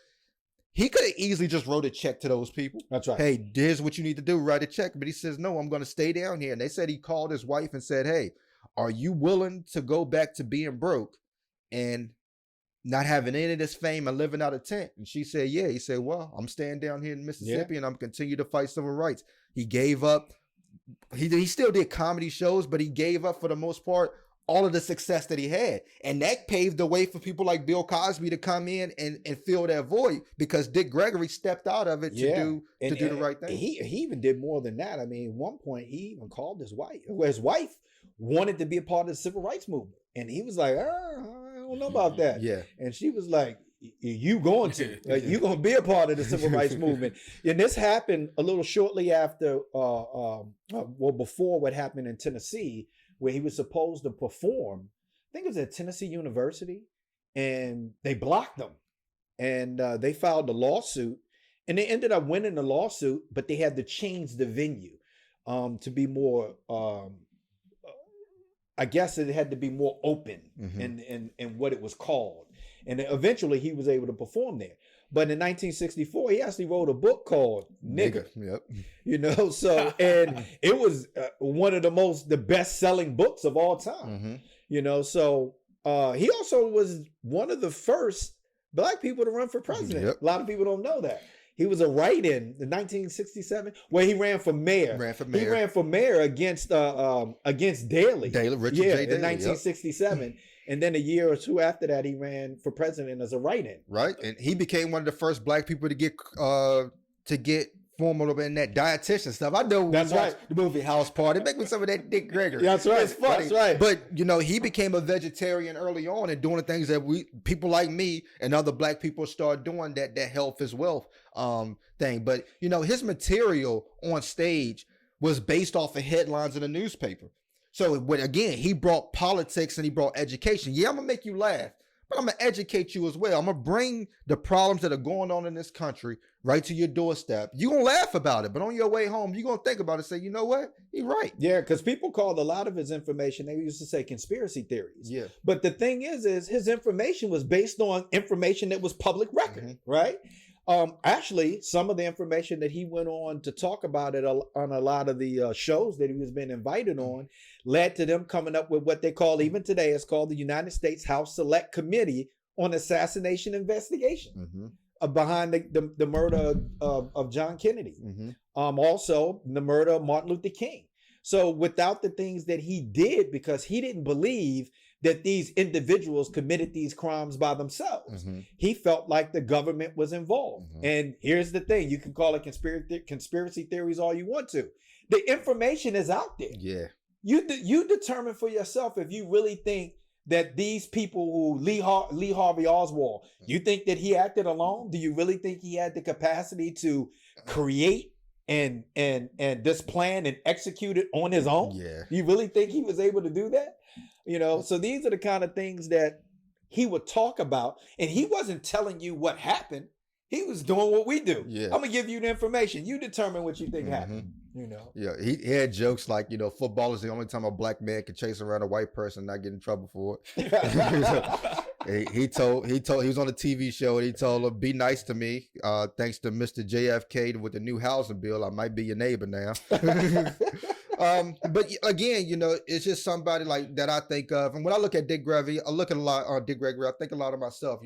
he could have easily just wrote a check to those people. That's right. Hey, here's what you need to do, write a check. But he says, no, I'm going to stay down here. And they said he called his wife and said, hey, are you willing to go back to being broke and not having any of this fame and living out of tent? And she said, yeah. He said, well, I'm staying down here in Mississippi, and I'm continue to fight civil rights. He gave up. He still did comedy shows, but he gave up, for the most part, all of the success that he had. And that paved the way for people like Bill Cosby to come in and fill that void, because Dick Gregory stepped out of it to do the right thing. He even did more than that. I mean, at one point, he even called his wife. His wife wanted to be a part of the civil rights movement. And he was like, I don't know about that. Yeah. And she was like, you going to. You going to be a part of the civil rights movement. And this happened a little shortly after, before what happened in Tennessee, where he was supposed to perform. I think it was at Tennessee University, and they blocked him. And they filed a lawsuit, and they ended up winning the lawsuit, but they had to change the venue to be more, I guess it had to be more open in what it was called. And eventually he was able to perform there. But in 1964, he actually wrote a book called Nigger. Yep. You know, so, and it was one of the best-selling books of all time. You know, so he also was one of the first Black people to run for president. Yep. A lot of people don't know that. He was a write-in in 1967 where he ran for mayor. He ran for mayor against Daley. Richard J. Daley. In 1967. Yep. And then a year or two after that, he ran for president as a write-in. Right, and he became one of the first Black people to get formal in that dietitian stuff. I know. That's right. The movie House Party. Make me some of that Dick Gregory. That's right. It's funny. That's right. But you know, he became a vegetarian early on and doing the things that people like me and other Black people start doing, that health is wealth thing. But you know, his material on stage was based off of headlines in the newspaper. So again, he brought politics and he brought education. Yeah, I'm gonna make you laugh, but I'm gonna educate you as well. I'm gonna bring the problems that are going on in this country right to your doorstep. You're gonna laugh about it, but on your way home, you're gonna think about it and say, you know what? He's right. Yeah, because people called a lot of his information, they used to say conspiracy theories. Yeah. But the thing is his information was based on information that was public record, right? Actually, some of the information that he went on to talk about it on a lot of the shows that he was being invited on led to them coming up with what they call, even today, it's called the United States House Select Committee on Assassination Investigation behind the murder of John Kennedy. Also, the murder of Martin Luther King. So without the things that he did, because he didn't believe that these individuals committed these crimes by themselves. He felt like the government was involved. And here's the thing, you can call it conspiracy theories all you want to. The information is out there. Yeah. You determine for yourself if you really think that these people who Lee Harvey Oswald, you think that he acted alone? Do you really think he had the capacity to create and this plan and execute it on his own? Yeah. You really think he was able to do that? You know, so these are the kind of things that he would talk about, and he wasn't telling you what happened. He was doing what we do. Yeah. I'm gonna give you the information. You determine what you think happened. You know. Yeah, he had jokes like, football is the only time a black man can chase around a white person and not get in trouble for it. he was on a TV show and he told him, be nice to me. Thanks to Mr. JFK with the new housing bill, I might be your neighbor now. But again, it's just somebody like that I think of. And when I look at Dick Gregory, I think a lot of myself,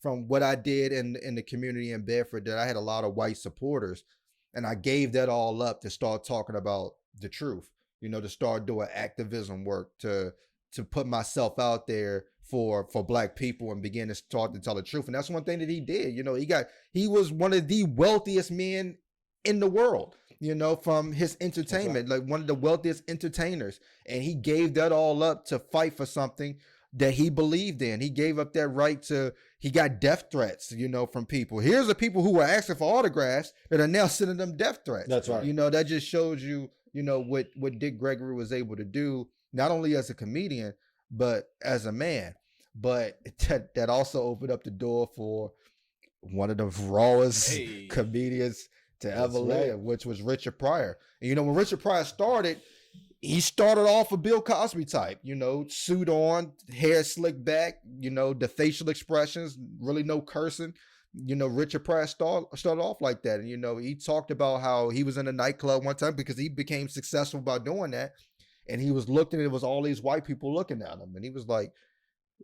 from what I did in the community in Bedford, that I had a lot of white supporters. And I gave that all up to start talking about the truth, to start doing activism work, to put myself out there for black people and begin to start to tell the truth. And that's one thing that he did. He was one of the wealthiest men in the world, from his entertainment, like one of the wealthiest entertainers. And he gave that all up to fight for something that he believed in. He gave up that right he got death threats, from people. Here's the people who were asking for autographs that are now sending them death threats. That's right. That just shows you, what Dick Gregory was able to do, not only as a comedian, but as a man. But that also opened up the door for one of the rawest comedians to ever live, which was Richard Pryor. And, when Richard Pryor started, he started off a Bill Cosby type, suit on, hair slicked back, the facial expressions, really no cursing. Richard Pryor started off like that. And, he talked about how he was in a nightclub one time because he became successful by doing that. And he was looking, it was all these white people looking at him. And he was like,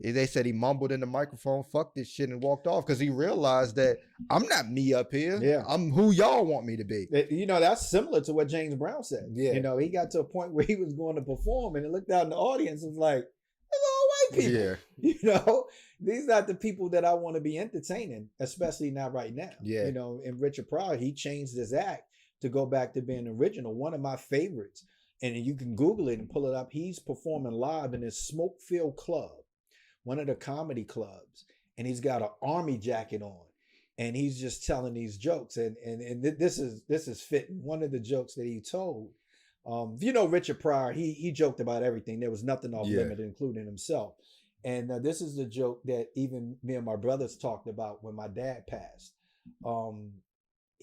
they said he mumbled in the microphone, fuck this shit, and walked off because he realized that I'm not me up here. Yeah. I'm who y'all want me to be. That's similar to what James Brown said. Yeah. He got to a point where he was going to perform and he looked out in the audience and was like, there's all white people. Yeah. These are the people that I want to be entertaining, especially not right now. Yeah. And Richard Pryor, he changed his act to go back to being original. One of my favorites, and you can Google it and pull it up. He's performing live in this smoke-filled club, one of the comedy clubs, and he's got an army jacket on, and he's just telling these jokes, and this is fitting. One of the jokes that he told, Richard Pryor, he joked about everything. There was nothing off limit, including himself. And this is the joke that even me and my brothers talked about when my dad passed.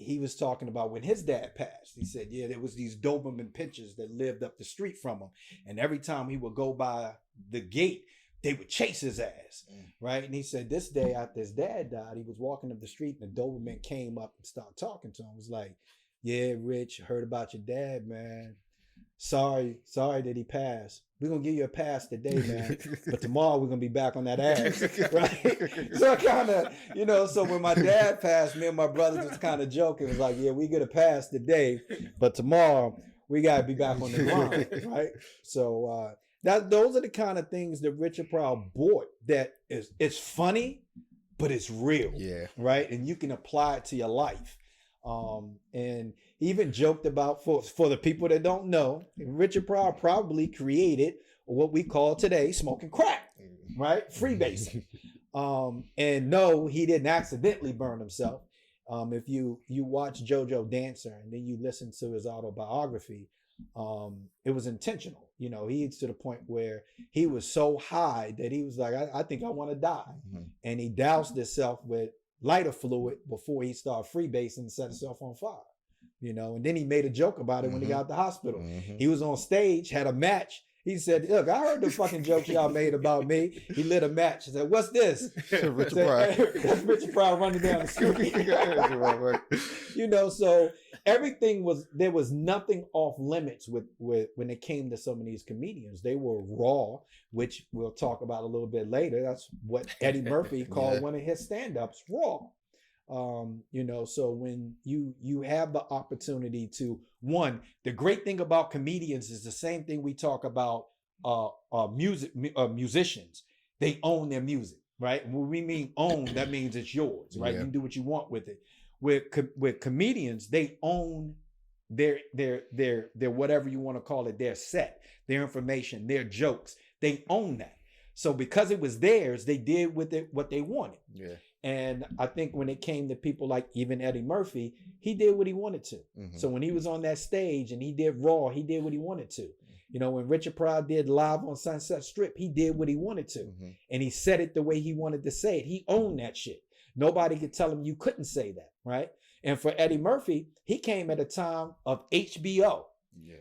He was talking about when his dad passed. He said, there was these Doberman pinchers that lived up the street from him, and every time he would go by the gate, they would chase his ass, right? And he said this day after his dad died, he was walking up the street and the Doberman came up and started talking to him. It was like, yeah, Rich, heard about your dad, man. Sorry that he passed. We're going to give you a pass today, man. But tomorrow we're going to be back on that ass, right? So kind of, so when my dad passed, me and my brothers was kind of joking. It was like, yeah, we get a pass today, but tomorrow we got to be back on the grind, right? So, those are the kind of things that Richard Pryor brought that it's funny, but it's real. Yeah. Right? And you can apply it to your life. And he even joked about, for the people that don't know, Richard Pryor probably created what we call today smoking crack, right? Freebasing. And no, he didn't accidentally burn himself. If you watch JoJo Dancer and then you listen to his autobiography, it was intentional. He's to the point where he was so high that he was like, I think I want to die. Mm-hmm. And he doused himself with lighter fluid before he started freebasing and set himself on fire. And then he made a joke about it when he got out the hospital. Mm-hmm. He was on stage, had a match. He said, look, I heard the fucking jokes y'all made about me. He lit a match. He said, what's this? Richard Pryor. Hey, that's Richard Pryor running down the street. So everything there was nothing off limits with when it came to some of these comedians. They were raw, which we'll talk about a little bit later. That's what Eddie Murphy called one of his stand-ups, raw. So when you have the opportunity to, the great thing about comedians is the same thing we talk about musicians. They own their music, right? When we mean own, that means it's yours, right? You can do what you want with it. With comedians, they own their whatever you want to call it, their set, their information, their jokes. They own that. So because it was theirs, they did with it what they wanted. Yeah. And I think when it came to people like even Eddie Murphy, he did what he wanted to. Mm-hmm. So when he was on that stage and he did Raw, he did what he wanted to. When Richard Pryor did Live on Sunset Strip, he did what he wanted to. Mm-hmm. And he said it the way he wanted to say it. He owned that shit. Nobody could tell him you couldn't say that, right? And for Eddie Murphy, he came at a time of HBO,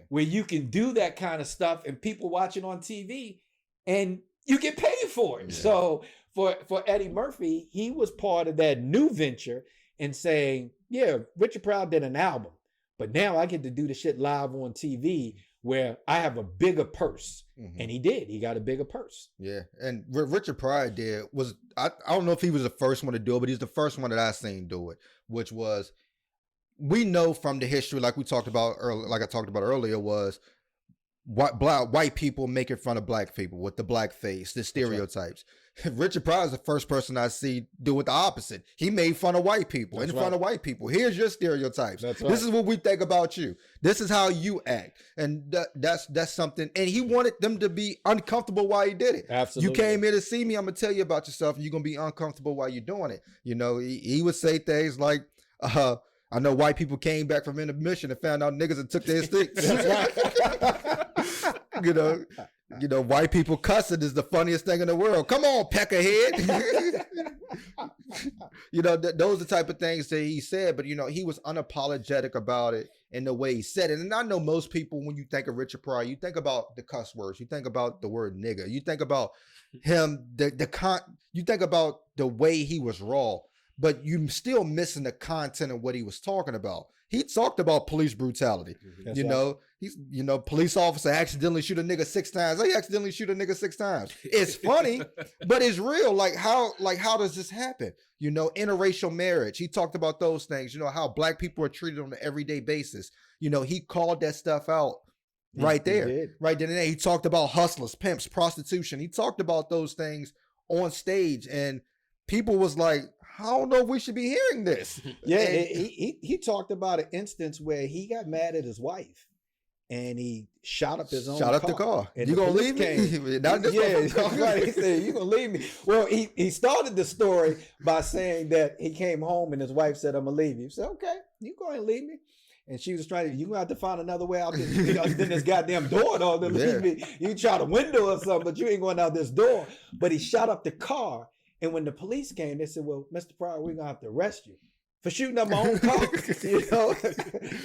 where you can do that kind of stuff and people watching on TV and you get paid for it. So for Eddie Murphy, he was part of that new venture and saying, yeah, Richard Pryor did an album, but now I get to do the shit live on TV where I have a bigger purse. And he did. He got a bigger purse. Yeah. And what Richard Pryor did was, I don't know if he was the first one to do it, but he's the first one that I seen do it, which was, we know from the history, like we talked about earlier, like I talked about earlier, was white people making fun of black people with the blackface, the stereotypes. Right. Richard Pryor is the first person I see do it the opposite. He made fun of white people in front of white people. Here's your stereotypes. This is what we think about you. This is how you act. And that's something. And he wanted them to be uncomfortable while he did it. Absolutely. You came here to see me. I'm going to tell you about yourself, and you're going to be uncomfortable while you're doing it. You know, he would say things like, I know white people came back from intermission and found out niggas that took their sticks. You know, white people cussing is the funniest thing in the world. Come on, peckerhead. You know, those are the type of things that he said, but you know, he was unapologetic about it in the way he said it. And I know most people, when you think of Richard Pryor, you think about the cuss words, you think about the word nigga, you think about him, you think about the way he was raw. But you're still missing the content of what he was talking about. He talked about police brutality. Know, police officer accidentally shoot a nigga 6 times. He accidentally shoot a nigga 6 times. It's funny, but it's real. Like how does this happen? You know, interracial marriage. He talked about those things. You know, how black people are treated on an everyday basis. You know, he called that stuff out right there. Right then and there. He talked about hustlers, pimps, prostitution. He talked about those things on stage, and people was like, I don't know if we should be hearing this. Yeah, he talked about an instance where he got mad at his wife and he shot up his own car. The car. And you gonna leave me? He said, you gonna leave me? Well, he started the story by saying that he came home and his wife said, I'm gonna leave you. He said, okay, you go ahead and leave me. And she was trying to, you're gonna have to find another way out this goddamn door to leave me. You try the window or something, but you ain't going out this door. But he shot up the car. And when the police came, they said, well, Mr. Pryor, we're going to have to arrest you for shooting up my own car. You know,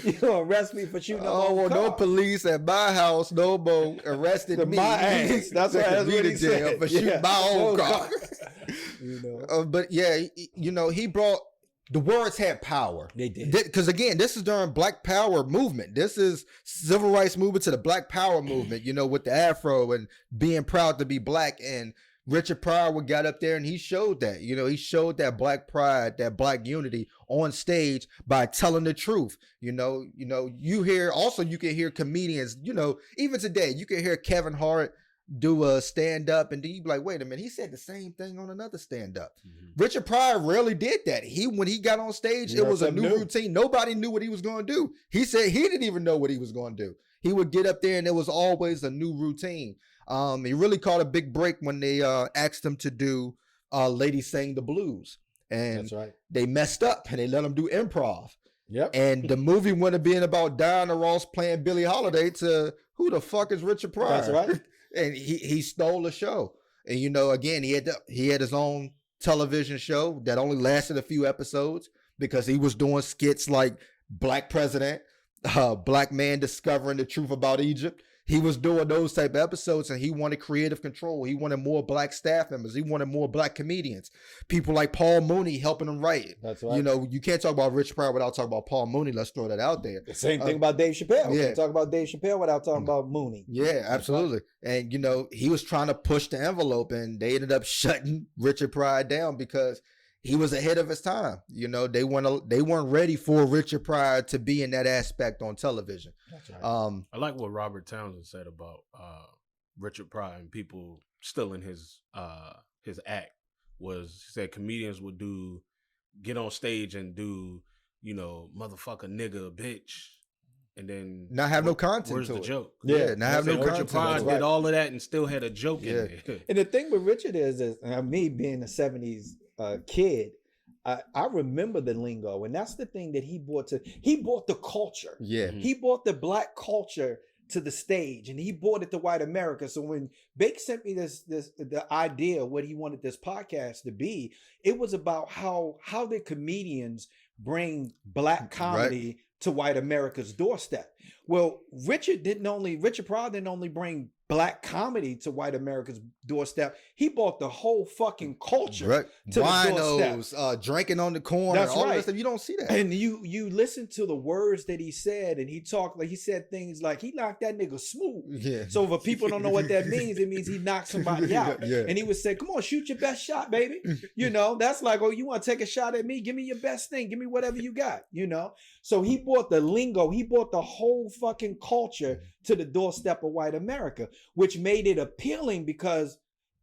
you're going to arrest me for shooting up my own car. No police at my house no more arrested me. My ass. That's what he said. For shooting my own car. You know. But yeah, you know, he brought, the words had power. They did. Because again, this is during Black Power movement. This is civil rights movement to the Black Power movement, you know, with the afro and being proud to be black. And Richard Pryor got up there and he showed that, you know, he showed that black pride, that black unity on stage by telling the truth. You can hear comedians, you know, even today, you can hear Kevin Hart do a stand up and then you be like, wait a minute, he said the same thing on another stand up. Richard Pryor rarely did that. When he got on stage, it was a new routine. Nobody knew what he was going to do. He said he didn't even know what he was going to do. He would get up there and it was always a new routine. He really caught a big break when they asked him to do Lady Sang the Blues. And that's right. They messed up and they let him do improv. Yep. And the movie went from being about Diana Ross playing Billie Holiday to who the fuck is Richard Pryor? That's right. And he stole the show. And you know, again, he had his own television show that only lasted a few episodes because he was doing skits like Black President, Black Man Discovering the Truth About Egypt. He was doing those type of episodes and he wanted creative control. He wanted more black staff members. He wanted more black comedians. People like Paul Mooney helping him write. That's right. You know, you can't talk about Richard Pryor without talking about Paul Mooney. Let's throw that out there. The same thing about Dave Chappelle. Yeah. You can't talk about Dave Chappelle without talking about Mooney. Yeah, absolutely. And, you know, he was trying to push the envelope and they ended up shutting Richard Pryor down because he was ahead of his time. You know, they weren't ready for Richard Pryor to be in that aspect on television. That's right. I like what Robert Townsend said about Richard Pryor and people stealing his act. He said comedians would get on stage and do, you know, motherfucker, nigga, bitch, and then not have no content. Where's to the it. joke? Yeah, not have no Richard content. Pryor did all of that and still had a joke in there. And the thing with Richard is me being a 70s kid, I remember the lingo, and that's the thing that he brought the culture. Yeah. He brought the black culture to the stage, and he brought it to white America. So when Bake sent me the idea of what he wanted this podcast to be, it was about how did comedians bring black comedy to white America's doorstep. Well, Richard Pryor didn't only bring black comedy to white America's doorstep. He brought the whole fucking culture to the doorstep. Drinking on the corner. That's all right. That stuff. You don't see that. And you listen to the words that he said, and he said things like he knocked that nigga smooth. Yeah. So if people don't know what that means, it means he knocked somebody out. Yeah. And he would say, "Come on, shoot your best shot, baby." That's like, oh, you want to take a shot at me? Give me your best thing. Give me whatever you got. So he brought the lingo. He brought the whole fucking culture to the doorstep of white America, which made it appealing because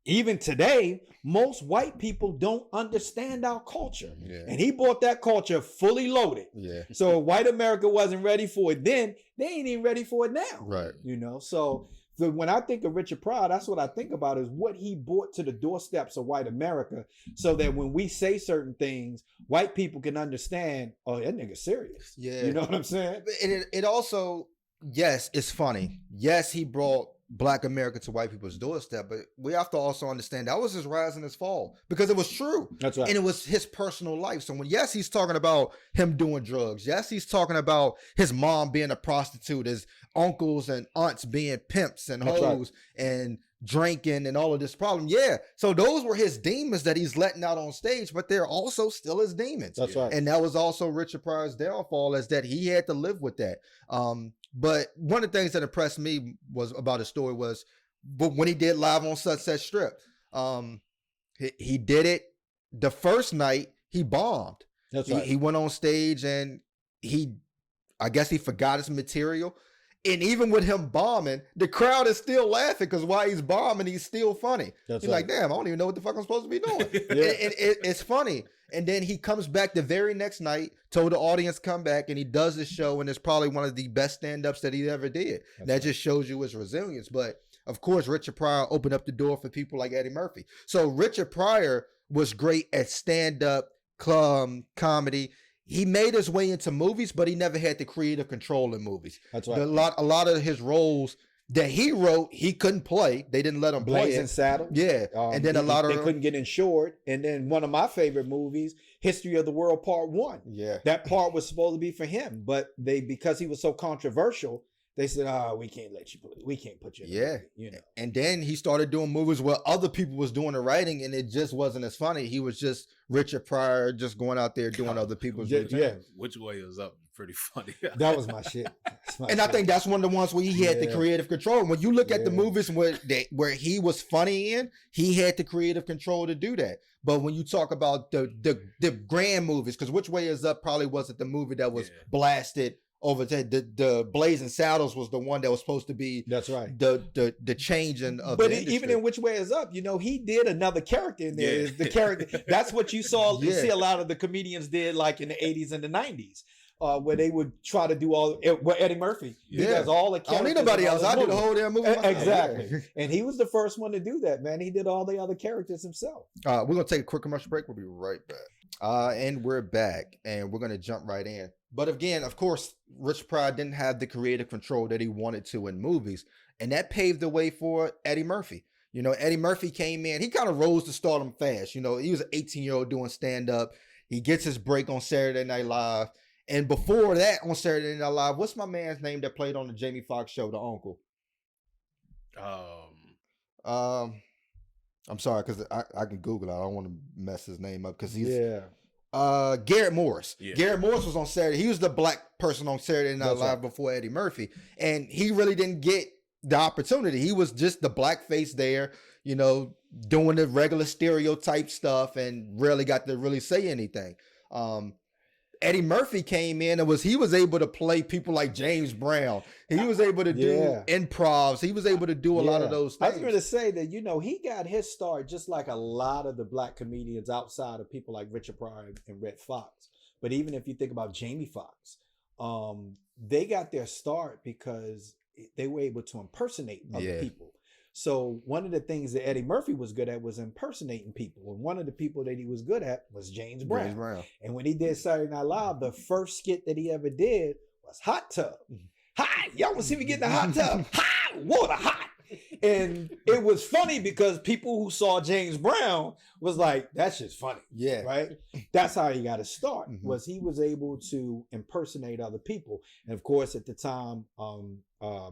even today, most white people don't understand our culture. Yeah. And he brought that culture fully loaded. Yeah. So if white America wasn't ready for it then, they ain't even ready for it now. Right. So when I think of Richard Pryor, that's what I think about is what he brought to the doorsteps of white America, so that when we say certain things, white people can understand, oh, that nigga's serious. Yeah. You know what I'm saying? And it also, yes, it's funny. Yes, he brought black America to white people's doorstep, but we have to also understand that was his rise and his fall, because it was true. That's right. And it was his personal life. So yes, he's talking about him doing drugs. Yes, he's talking about his mom being a prostitute, his uncles and aunts being pimps and hoes and drinking and all of this problem. Yeah. So those were his demons that he's letting out on stage, but they're also still his demons. That's right. And that was also Richard Pryor's downfall, is that he had to live with that. But one of the things that impressed me was about his story was when he did Live on Sunset Strip. He did it the first night, he bombed. That's right. He went on stage and I guess he forgot his material. And even with him bombing, the crowd is still laughing because while he's bombing, he's still funny. He's like, damn, I don't even know what the fuck I'm supposed to be doing. It's funny. And then he comes back the very next night, told the audience come back, and he does the show, and it's probably one of the best stand-ups that he ever did. That just shows you his resilience. But of course, Richard Pryor opened up the door for people like Eddie Murphy. So Richard Pryor was great at stand-up comedy. He made his way into movies, but he never had the creative control in movies. That's right. A lot of his roles that he wrote, he couldn't play. They didn't let him play Blazing it. Saddles. Yeah. And then they couldn't get insured. And then one of my favorite movies, History of the World Part 1. Yeah. That part was supposed to be for him, but because he was so controversial, they said, we can't let you play. We can't put you in the movie, And then he started doing movies where other people was doing the writing, and it just wasn't as funny. He was just Richard Pryor just going out there doing other people's routines. Yeah. Which Way Is Up? Pretty funny. That was my shit. I think that's one of the ones where he had the creative control. When you look at the movies where he was funny in, he had the creative control to do that. But when you talk about the grand movies, because Which Way Is Up probably wasn't the movie that was blasted over the Blazing Saddles was the one that was supposed to be. That's right. The changing of. But even in Which Way Is Up, he did another character in there. The character. That's what you saw. You see a lot of the comedians did, like in the 80s and the 90s. Where they would try to do Eddie Murphy. He does all the characters. I don't need nobody else. I do the whole damn movie. Exactly. And he was the first one to do that, man. He did all the other characters himself. We're going to take a quick commercial break. We'll be right back. And we're back, and we're going to jump right in. But again, of course, Richard Pryor didn't have the creative control that he wanted to in movies. And that paved the way for Eddie Murphy. Eddie Murphy came in. He kind of rose to stardom fast. He was an 18-year-old doing stand-up. He gets his break on Saturday Night Live. And before that, on Saturday Night Live, what's my man's name that played on the Jamie Foxx show, the uncle? I'm sorry, because I can Google it. I don't want to mess his name up because he's Garrett Morris. Yeah. Garrett Morris was on Saturday. He was the black person on Saturday Night Live before Eddie Murphy, and he really didn't get the opportunity. He was just the blackface there, doing the regular stereotype stuff, and rarely got to really say anything. Eddie Murphy came in and he was able to play people like James Brown. He was able to do improvs. He was able to do a lot of those things. I was going to say that, he got his start just like a lot of the black comedians outside of people like Richard Pryor and Redd Foxx. But even if you think about Jamie Foxx, they got their start because they were able to impersonate other people. So one of the things that Eddie Murphy was good at was impersonating people. And one of the people that he was good at was James Brown. And when he did Saturday Night Live, the first skit that he ever did was Hot Tub. Hot. Y'all want to see me get in the hot tub? Hot. Water hot. And it was funny because people who saw James Brown was like, that's just funny. Yeah. Right? That's how he got to start, was he was able to impersonate other people. And of course, at the time,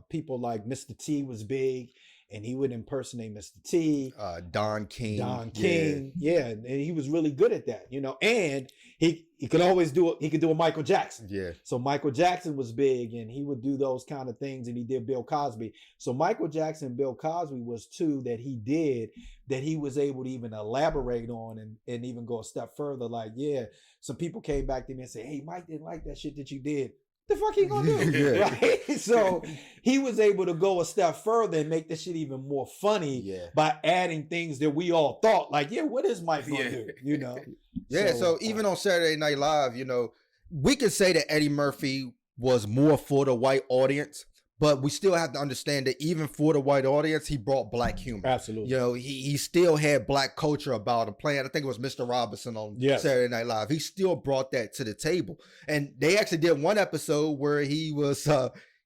people like Mr. T was big, and he would impersonate Mr. T. Don King. Yeah. And he was really good at that, you know, and he could always do it. He could do a Michael Jackson. Yeah. So Michael Jackson was big, and he would do those kind of things, and he did Bill Cosby. So Michael Jackson and Bill Cosby was two that he did that he was able to even elaborate on and even go a step further. Like, yeah, some people came back to me and said, hey, Mike didn't like that shit that you did. The fuck he gonna do? Yeah. Right? So he was able to go a step further and make the shit even more funny by adding things that we all thought, like, yeah, what is Mike gonna do? You know? Yeah, so even on Saturday Night Live, you know, we can say that Eddie Murphy was more for the white audience, but we still have to understand that even for the white audience, he brought black humor. Absolutely. You know, he still had black culture about him playing. I think it was Mr. Robinson on Saturday Night Live. He still brought that to the table. And they actually did one episode where he was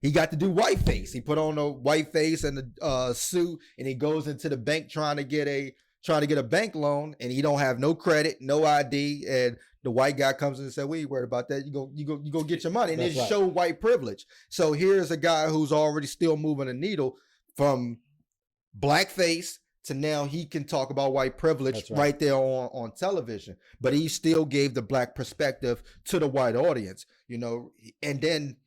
he got to do whiteface. He put on a whiteface and a suit, and he goes into the bank trying to get a bank loan, and he don't have no credit, no ID, and the white guy comes in and said, we ain't worried about that. You go get your money. And it show white privilege. So here's a guy who's already still moving a needle from blackface to now he can talk about white privilege right there on television. But he still gave the black perspective to the white audience, you know, and then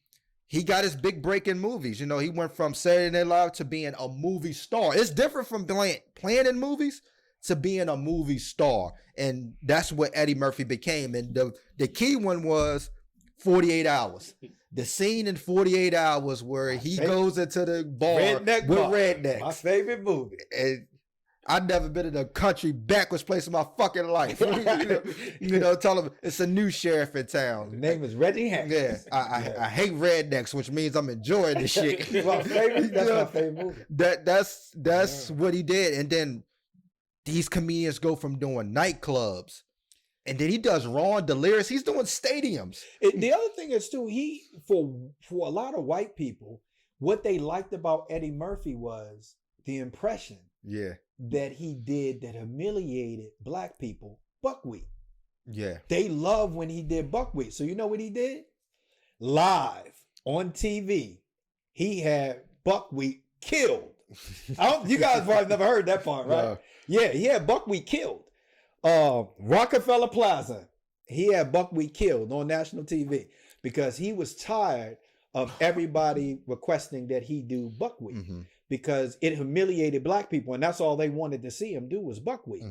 he got his big break in movies. You know, he went from Saturday Night Live to being a movie star. It's different from playing in movies to being a movie star. And that's what Eddie Murphy became. And the key one was 48 Hours. The scene in 48 Hours where he goes into the bar with rednecks. My favorite movie. And I've never been in a country backwards place in my fucking life. you know, tell him it's a new sheriff in town. His name is Reggie Hanks. Yeah, I hate rednecks, which means I'm enjoying this shit. That's my favorite movie. That's what he did. And then these comedians go from doing nightclubs, and then he does Raw and Delirious. He's doing stadiums. The other thing is too, for a lot of white people, what they liked about Eddie Murphy was the impression that he did that humiliated black people, buckwheat. Yeah. They love when he did buckwheat. So you know what he did? Live on TV, he had buckwheat killed. You guys probably never heard that part, right? No. Yeah, he had buckwheat killed. Rockefeller Plaza, he had buckwheat killed on national TV because he was tired of everybody requesting that he do buckwheat because it humiliated black people, and that's all they wanted to see him do was buckwheat.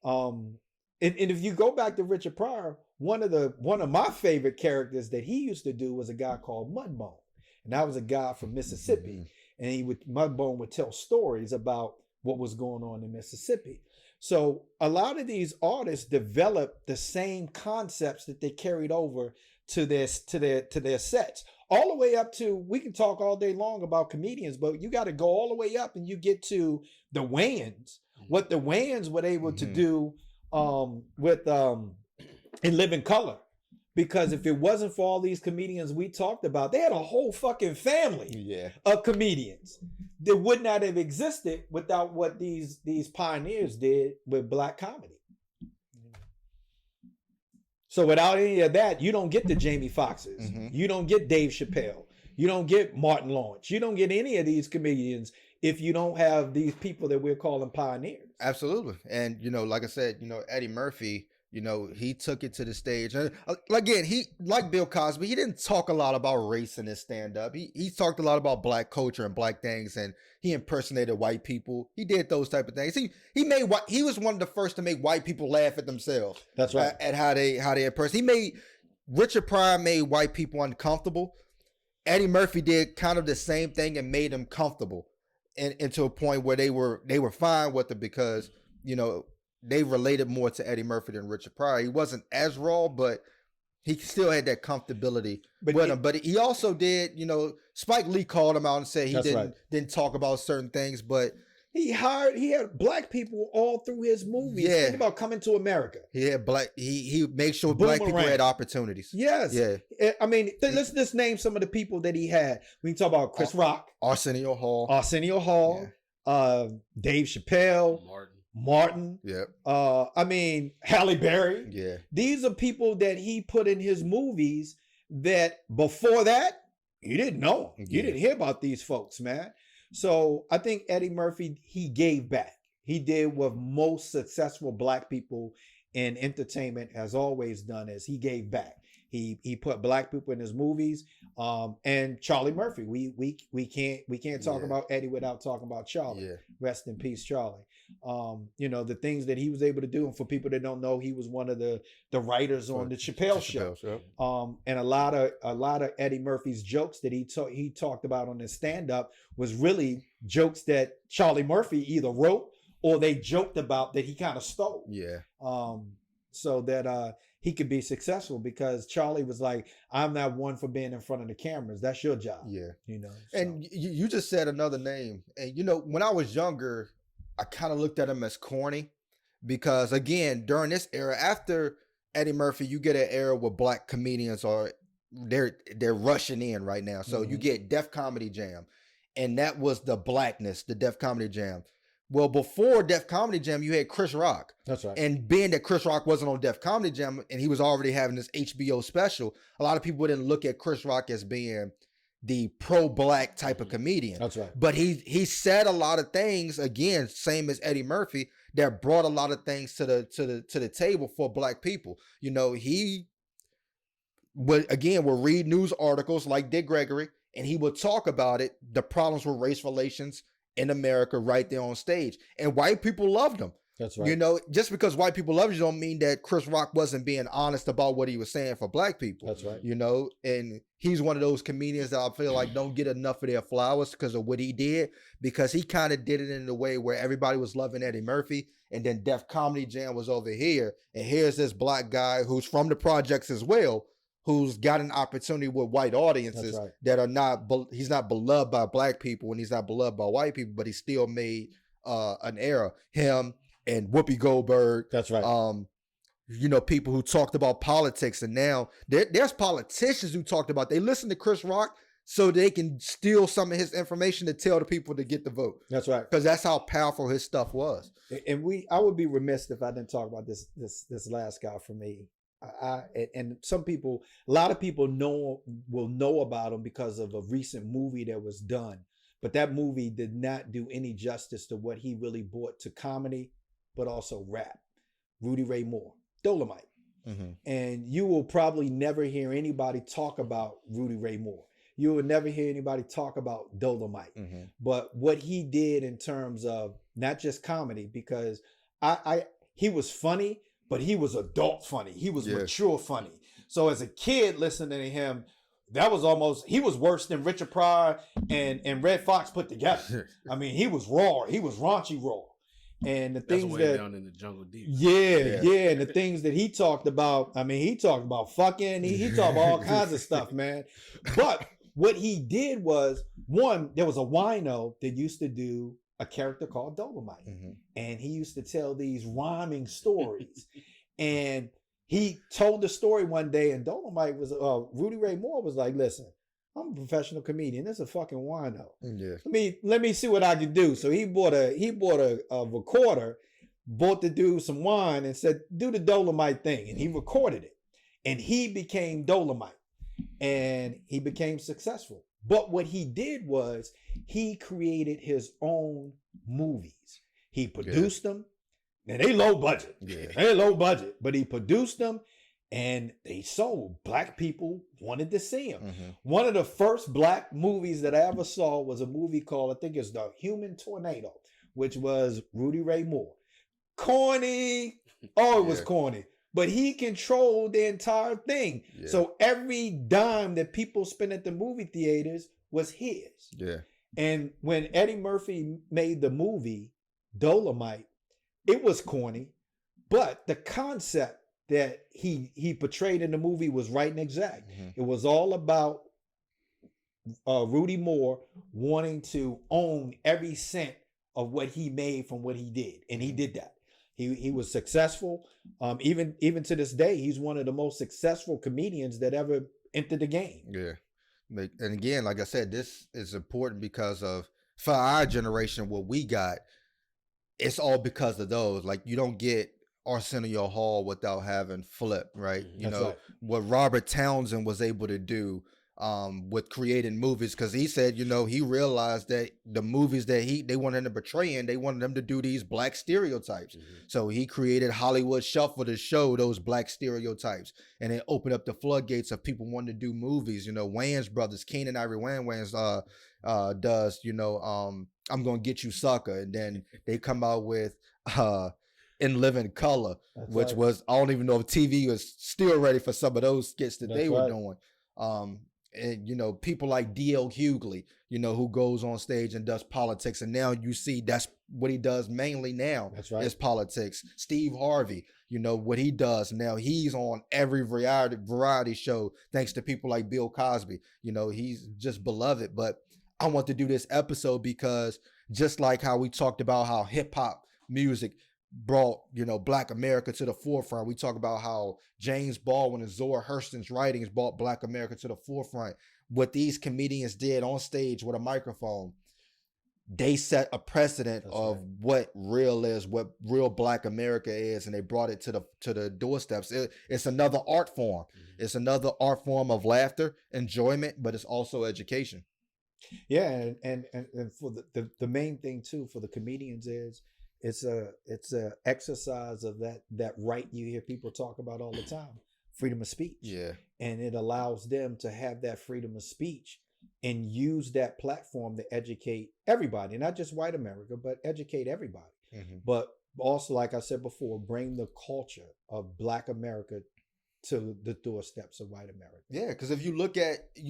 And if you go back to Richard Pryor, one of my favorite characters that he used to do was a guy called Mudbone, and that was a guy from Mississippi, and Mudbone would tell stories about what was going on in Mississippi. So a lot of these artists developed the same concepts that they carried over to their sets, all the way up to, we can talk all day long about comedians, but you got to go all the way up and you get to the Wayans, what the Wayans were able to do with In Living Color. Because if it wasn't for all these comedians we talked about, they had a whole fucking family of comedians that would not have existed without what these pioneers did with black comedy. So without any of that, you don't get the Jamie Foxxes. You don't get Dave Chappelle. You don't get Martin Lawrence. You don't get any of these comedians if you don't have these people that we're calling pioneers. Absolutely. And, you know, like I said, you know, Eddie Murphy, you know, he took it to the stage. And again, he, like Bill Cosby, he didn't talk a lot about race in his stand-up. He talked a lot about black culture and black things, and he impersonated white people. He did those type of things. He was one of the first to make white people laugh at themselves. That's right. At how they impersonate. Richard Pryor made white people uncomfortable. Eddie Murphy did kind of the same thing and made them comfortable, and to a point where they were fine with it because, you know, they related more to Eddie Murphy than Richard Pryor. He wasn't as raw, but he still had that comfortability with him. But he also did, you know, Spike Lee called him out and said he didn't talk about certain things. But, He had black people all through his movies. Yeah. Think about Coming to America. He had he made sure black people Boomerang. had opportunities. Yes. Yeah. I mean, let's just name some of the people that he had. We can talk about Chris Rock, Arsenio Hall. Dave Chappelle, Martin. Yeah. I mean, Halle Berry. Yeah. These are people that he put in his movies that before that, you didn't know. You Yeah. didn't hear about these folks, man. So I think Eddie Murphy, he gave back. He did what most successful black people in entertainment has always done, is he gave back. He put black people in his movies. And Charlie Murphy. We can't talk about Eddie without talking about Charlie. Yeah. Rest in peace, Charlie. You know, the things that he was able to do. And for people that don't know, he was one of the writers on the Chappelle Show. And a lot of Eddie Murphy's jokes that he talked about on his stand-up was really jokes that Charlie Murphy either wrote or they joked about that he kind of stole. Yeah. So that he could be successful, because Charlie was like, I'm not one for being in front of the cameras. That's your job. Yeah. You know. So. And you just said another name. And you know, when I was younger, I kind of looked at him as corny, because again, during this era, after Eddie Murphy, you get an era where black comedians they're rushing in right now. So you get Def Comedy Jam, and that was the blackness, the Def Comedy Jam. Well, before Def Comedy Jam, you had Chris Rock. That's right. And being that Chris Rock wasn't on Def Comedy Jam and he was already having this HBO special, a lot of people didn't look at Chris Rock as being the pro-black type of comedian. That's right. But he said a lot of things, again, same as Eddie Murphy, that brought a lot of things to the table for black people. You know, he would read news articles like did Gregory, and he would talk about it, the problems with race relations in America right there on stage. And white people loved him. That's right. You know, just because white people love you don't mean that Chris Rock wasn't being honest about what he was saying for black people. That's right. You know, and he's one of those comedians that I feel like don't get enough of their flowers because of what he did, because he kind of did it in a way where everybody was loving Eddie Murphy, and then Def Comedy Jam was over here, and here's this black guy who's from the projects as well, who's got an opportunity with white audiences that are not, he's not beloved by black people and he's not beloved by white people, but he still made an era. Him and Whoopi Goldberg. That's right. You know, people who talked about politics, and now there's politicians who talked about, they listen to Chris Rock so they can steal some of his information to tell the people to get the vote. That's right. Because that's how powerful his stuff was. And I would be remiss if I didn't talk about this last guy for me. And some people, a lot of people will know about him because of a recent movie that was done, but that movie did not do any justice to what he really brought to comedy, but also rap. Rudy Ray Moore, Dolomite. Mm-hmm. And you will probably never hear anybody talk about Rudy Ray Moore. You will never hear anybody talk about Dolomite. Mm-hmm. But what he did in terms of not just comedy, because he was funny, but he was adult funny. He was mature funny. So as a kid listening to him, he was worse than Richard Pryor and Redd Foxx put together. I mean, he was raw. He was raunchy raw. And the things that down in the jungle deep. Yeah. And the things that he talked about, I mean, he talked about fucking, he talked about all kinds of stuff, man. But what he did was, one, there was a wino that used to do a character called Dolomite. Mm-hmm. And he used to tell these rhyming stories. And he told the story one day, and Dolomite was, Rudy Ray Moore was like, listen, I'm a professional comedian. This is a fucking wino. Yeah. Let me see what I can do. So he bought a recorder, bought the dude some wine and said, do the Dolomite thing. And he recorded it. And he became Dolomite. And he became successful. But what he did was he created his own movies. He produced them. Now they low budget. Yeah. They low budget. But he produced them and they sold. Black people wanted to see them. Mm-hmm. One of the first black movies that I ever saw was a movie called, I think it's The Human Tornado, which was Rudy Ray Moore. Corny. Oh, it was corny. But he controlled the entire thing. Yeah. So every dime that people spent at the movie theaters was his. Yeah. And when Eddie Murphy made the movie Dolomite, it was corny, but the concept that he portrayed in the movie was right and exact. Mm-hmm. It was all about Rudy Moore wanting to own every cent of what he made from what he did, and he did that. He was successful. Even to this day, he's one of the most successful comedians that ever entered the game. Yeah. And again, like I said, this is important because of, for our generation, what we got, it's all because of those. Like, you don't get Arsenio Hall without having Flip, right? You That's know, right. what Robert Townsend was able to do with creating movies, because he said, you know, he realized that the movies that they wanted him to portray in, they wanted them to do these black stereotypes. So he created Hollywood Shuffle to show those black stereotypes, and it opened up the floodgates of people wanting to do movies. You know, Wayans brothers, Keenan Ivory Wayans does, you know, I'm Gonna Get You Sucker, and then they come out with In Living Color, That's which right. was, I don't even know if TV was still ready for some of those skits that That's they were right. doing. And, you know, people like D.L. Hughley, you know, who goes on stage and does politics. And now you see that's what he does mainly now. That's right. Is politics. Steve Harvey, you know, what he does now, he's on every variety show, thanks to people like Bill Cosby. You know, he's just beloved. But I want to do this episode because just like how we talked about how hip hop music brought, you know, Black America to the forefront. We talk about how James Baldwin and Zora Hurston's writings brought Black America to the forefront. What these comedians did on stage with a microphone, they set a precedent of what real is, what real Black America is, and they brought it to the doorsteps. It's another art form. It's another art form of laughter, enjoyment, but it's also education. Yeah, and for the main thing too for the comedians is it's a exercise of that right you hear people talk about all the time, freedom of speech. Yeah. And it allows them to have that freedom of speech and use that platform to educate everybody, not just white America, but educate everybody. But also, like I said before, bring the culture of Black America to the doorsteps of white America. Yeah, because if you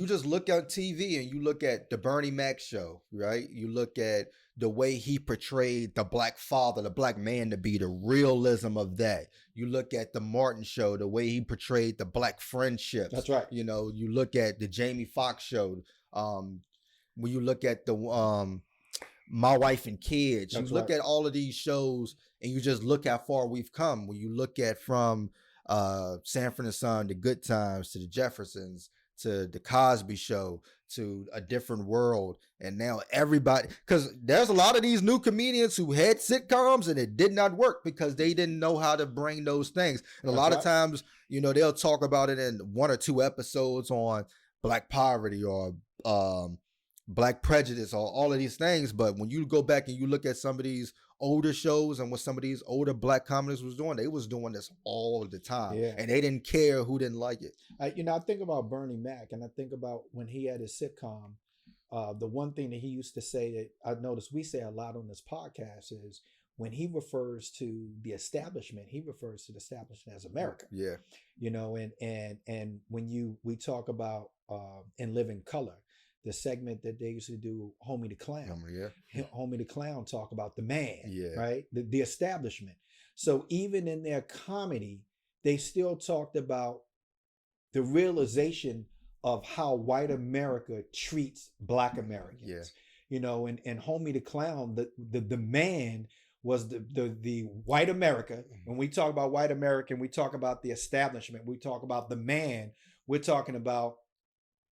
just look at TV and you look at the Bernie Mac show, right? You look at the way he portrayed the Black father, the Black man to be, the realism of that. You look at the Martin show, the way he portrayed the Black friendships. That's right. You know, you look at the Jamie Foxx show. When you look at the My Wife and Kids, That's you look right. at all of these shows and you just look how far we've come. When you look at from Sanford and Son, the Good Times, to the Jeffersons, to the Cosby Show, to A Different World, and now everybody, because there's a lot of these new comedians who had sitcoms and it did not work because they didn't know how to bring those things. And a lot of times, you know, they'll talk about it in 1 or 2 episodes on Black poverty or Black prejudice or all of these things. But when you go back and you look at some of these older shows and what some of these older Black comedians was doing, they was doing this all the time. Yeah. And they didn't care who didn't like it. I think about Bernie Mac, and I think about when he had his sitcom. The one thing that he used to say that I noticed we say a lot on this podcast is when he refers to the establishment, he refers to the establishment as America. Yeah. You know, and when we talk about In Living Color, the segment that they used to do, Homie the Clown. Homie the Clown talk about the man, right? The establishment. So even in their comedy, they still talked about the realization of how white America treats Black Americans. Yeah. You know, and Homie the Clown, the man was the white America. When we talk about white American, we talk about the establishment. We talk about the man. We're talking about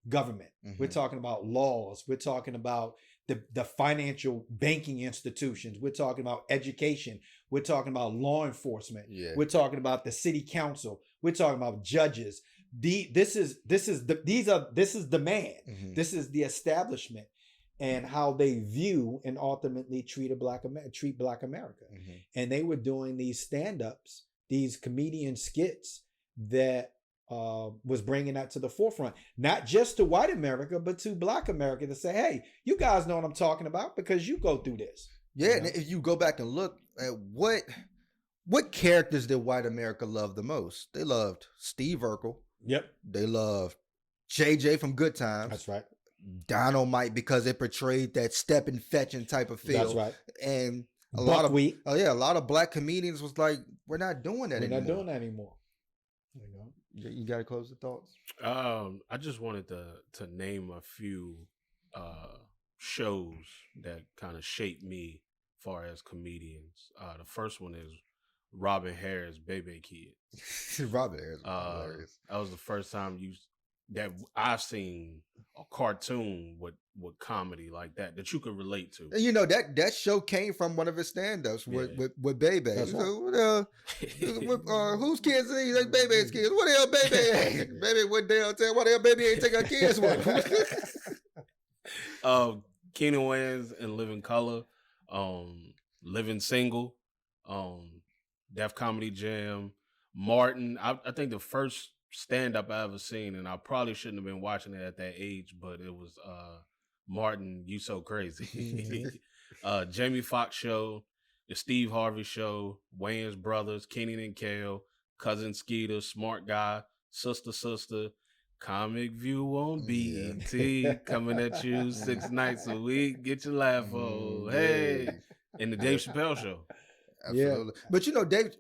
government. We're talking about laws. We're talking about the financial banking institutions. We're talking about education. We're talking about law enforcement. We're talking about the city council. We're talking about judges. This is the man. This is the establishment, and how they view and ultimately treat Black America. And they were doing these stand-ups, these comedian skits that was bringing that to the forefront, not just to white America, but to Black America, to say, hey, you guys know what I'm talking about because you go through this. Yeah, you know? And if you go back and look at what characters did white America love the most? They loved Steve Urkel. Yep. They loved JJ from Good Times. That's right. Dynamite, because it portrayed that stepping fetching type of feel. That's right. And a Buckwheat. lot of Black comedians was like, we're not doing that anymore. We're not doing that anymore. You know. You got to close the thoughts. I just wanted to name a few shows that kind of shaped me far as comedians. The first one is Robin Harris, Bebe Kid. Robin Harris was hilarious. That was the first time that I've seen a cartoon with comedy like that you could relate to. And you know that show came from one of his stand-ups with Bebe. So, whose kids are these? Like Bebe's kids. What the hell Bebe? Bebe went downtown. What the hell Bebe ain't take her kids with him? Keenan Wayans and Living Color, Living Single, Def Comedy Jam, Martin. I think the first stand-up I ever seen, and I probably shouldn't have been watching it at that age, but it was Martin, You So Crazy. Jamie Foxx show, the Steve Harvey show, Wayans Brothers, Kenan and Kel, Cousin Skeeter, Smart Guy, Sister, Comic View on BET, coming at you 6 nights a week. Get your laugh on. Hey. And the Dave Chappelle show. Absolutely. Yeah. But you know, Dave,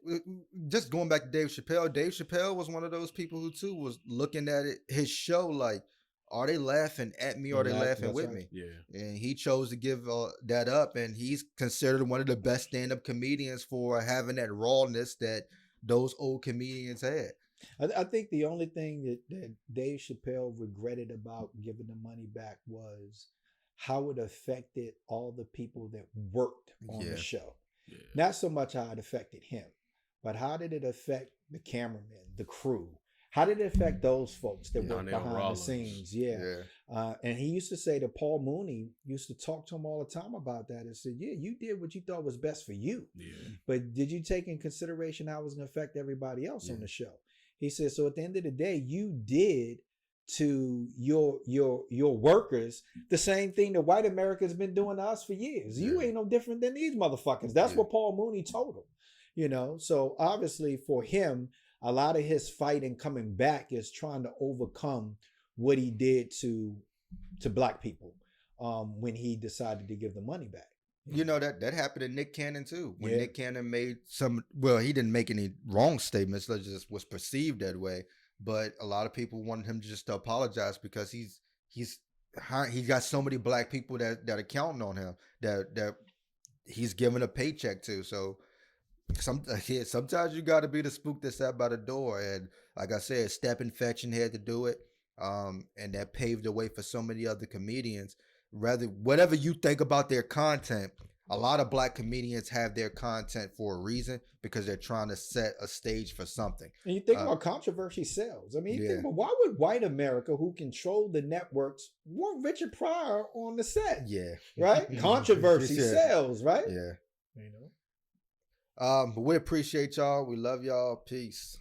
just going back to Dave Chappelle was one of those people who too was looking at his show like, are they laughing at me or are they laughing with me? Yeah. And he chose to give that up, and he's considered one of the best stand-up comedians for having that rawness that those old comedians had. I think the only thing that Dave Chappelle regretted about giving the money back was how it affected all the people that worked on the show. Yeah. Not so much how it affected him, but how did it affect the cameramen, the crew? How did it affect those folks that work behind the scenes? And he used to say that Paul Mooney used to talk to him all the time about that and said, yeah, you did what you thought was best for you. Yeah. But did you take in consideration how it was going to affect everybody else on the show? He said, so at the end of the day, you did to your workers the same thing that white America's been doing to us for years. You ain't no different than these motherfuckers. That's what Paul Mooney told him. You know, so obviously for him, a lot of his fight and coming back is trying to overcome what he did to black people when he decided to give the money back. You know, that happened to Nick Cannon too. When Nick Cannon made he didn't make any wrong statements, it just was perceived that way. But a lot of people wanted him just to apologize because he got so many black people that are counting on him that he's giving a paycheck to. So sometimes you got to be the spook that sat by the door. And like I said, Step Infection had to do it, and that paved the way for so many other comedians. Whatever you think about their content, a lot of black comedians have their content for a reason because they're trying to set a stage for something. And you think about controversy sells. I mean, you think about why would white America, who controlled the networks, want Richard Pryor on the set? Yeah. Right? Controversy sells, right? Yeah. You know. But we appreciate y'all. We love y'all. Peace.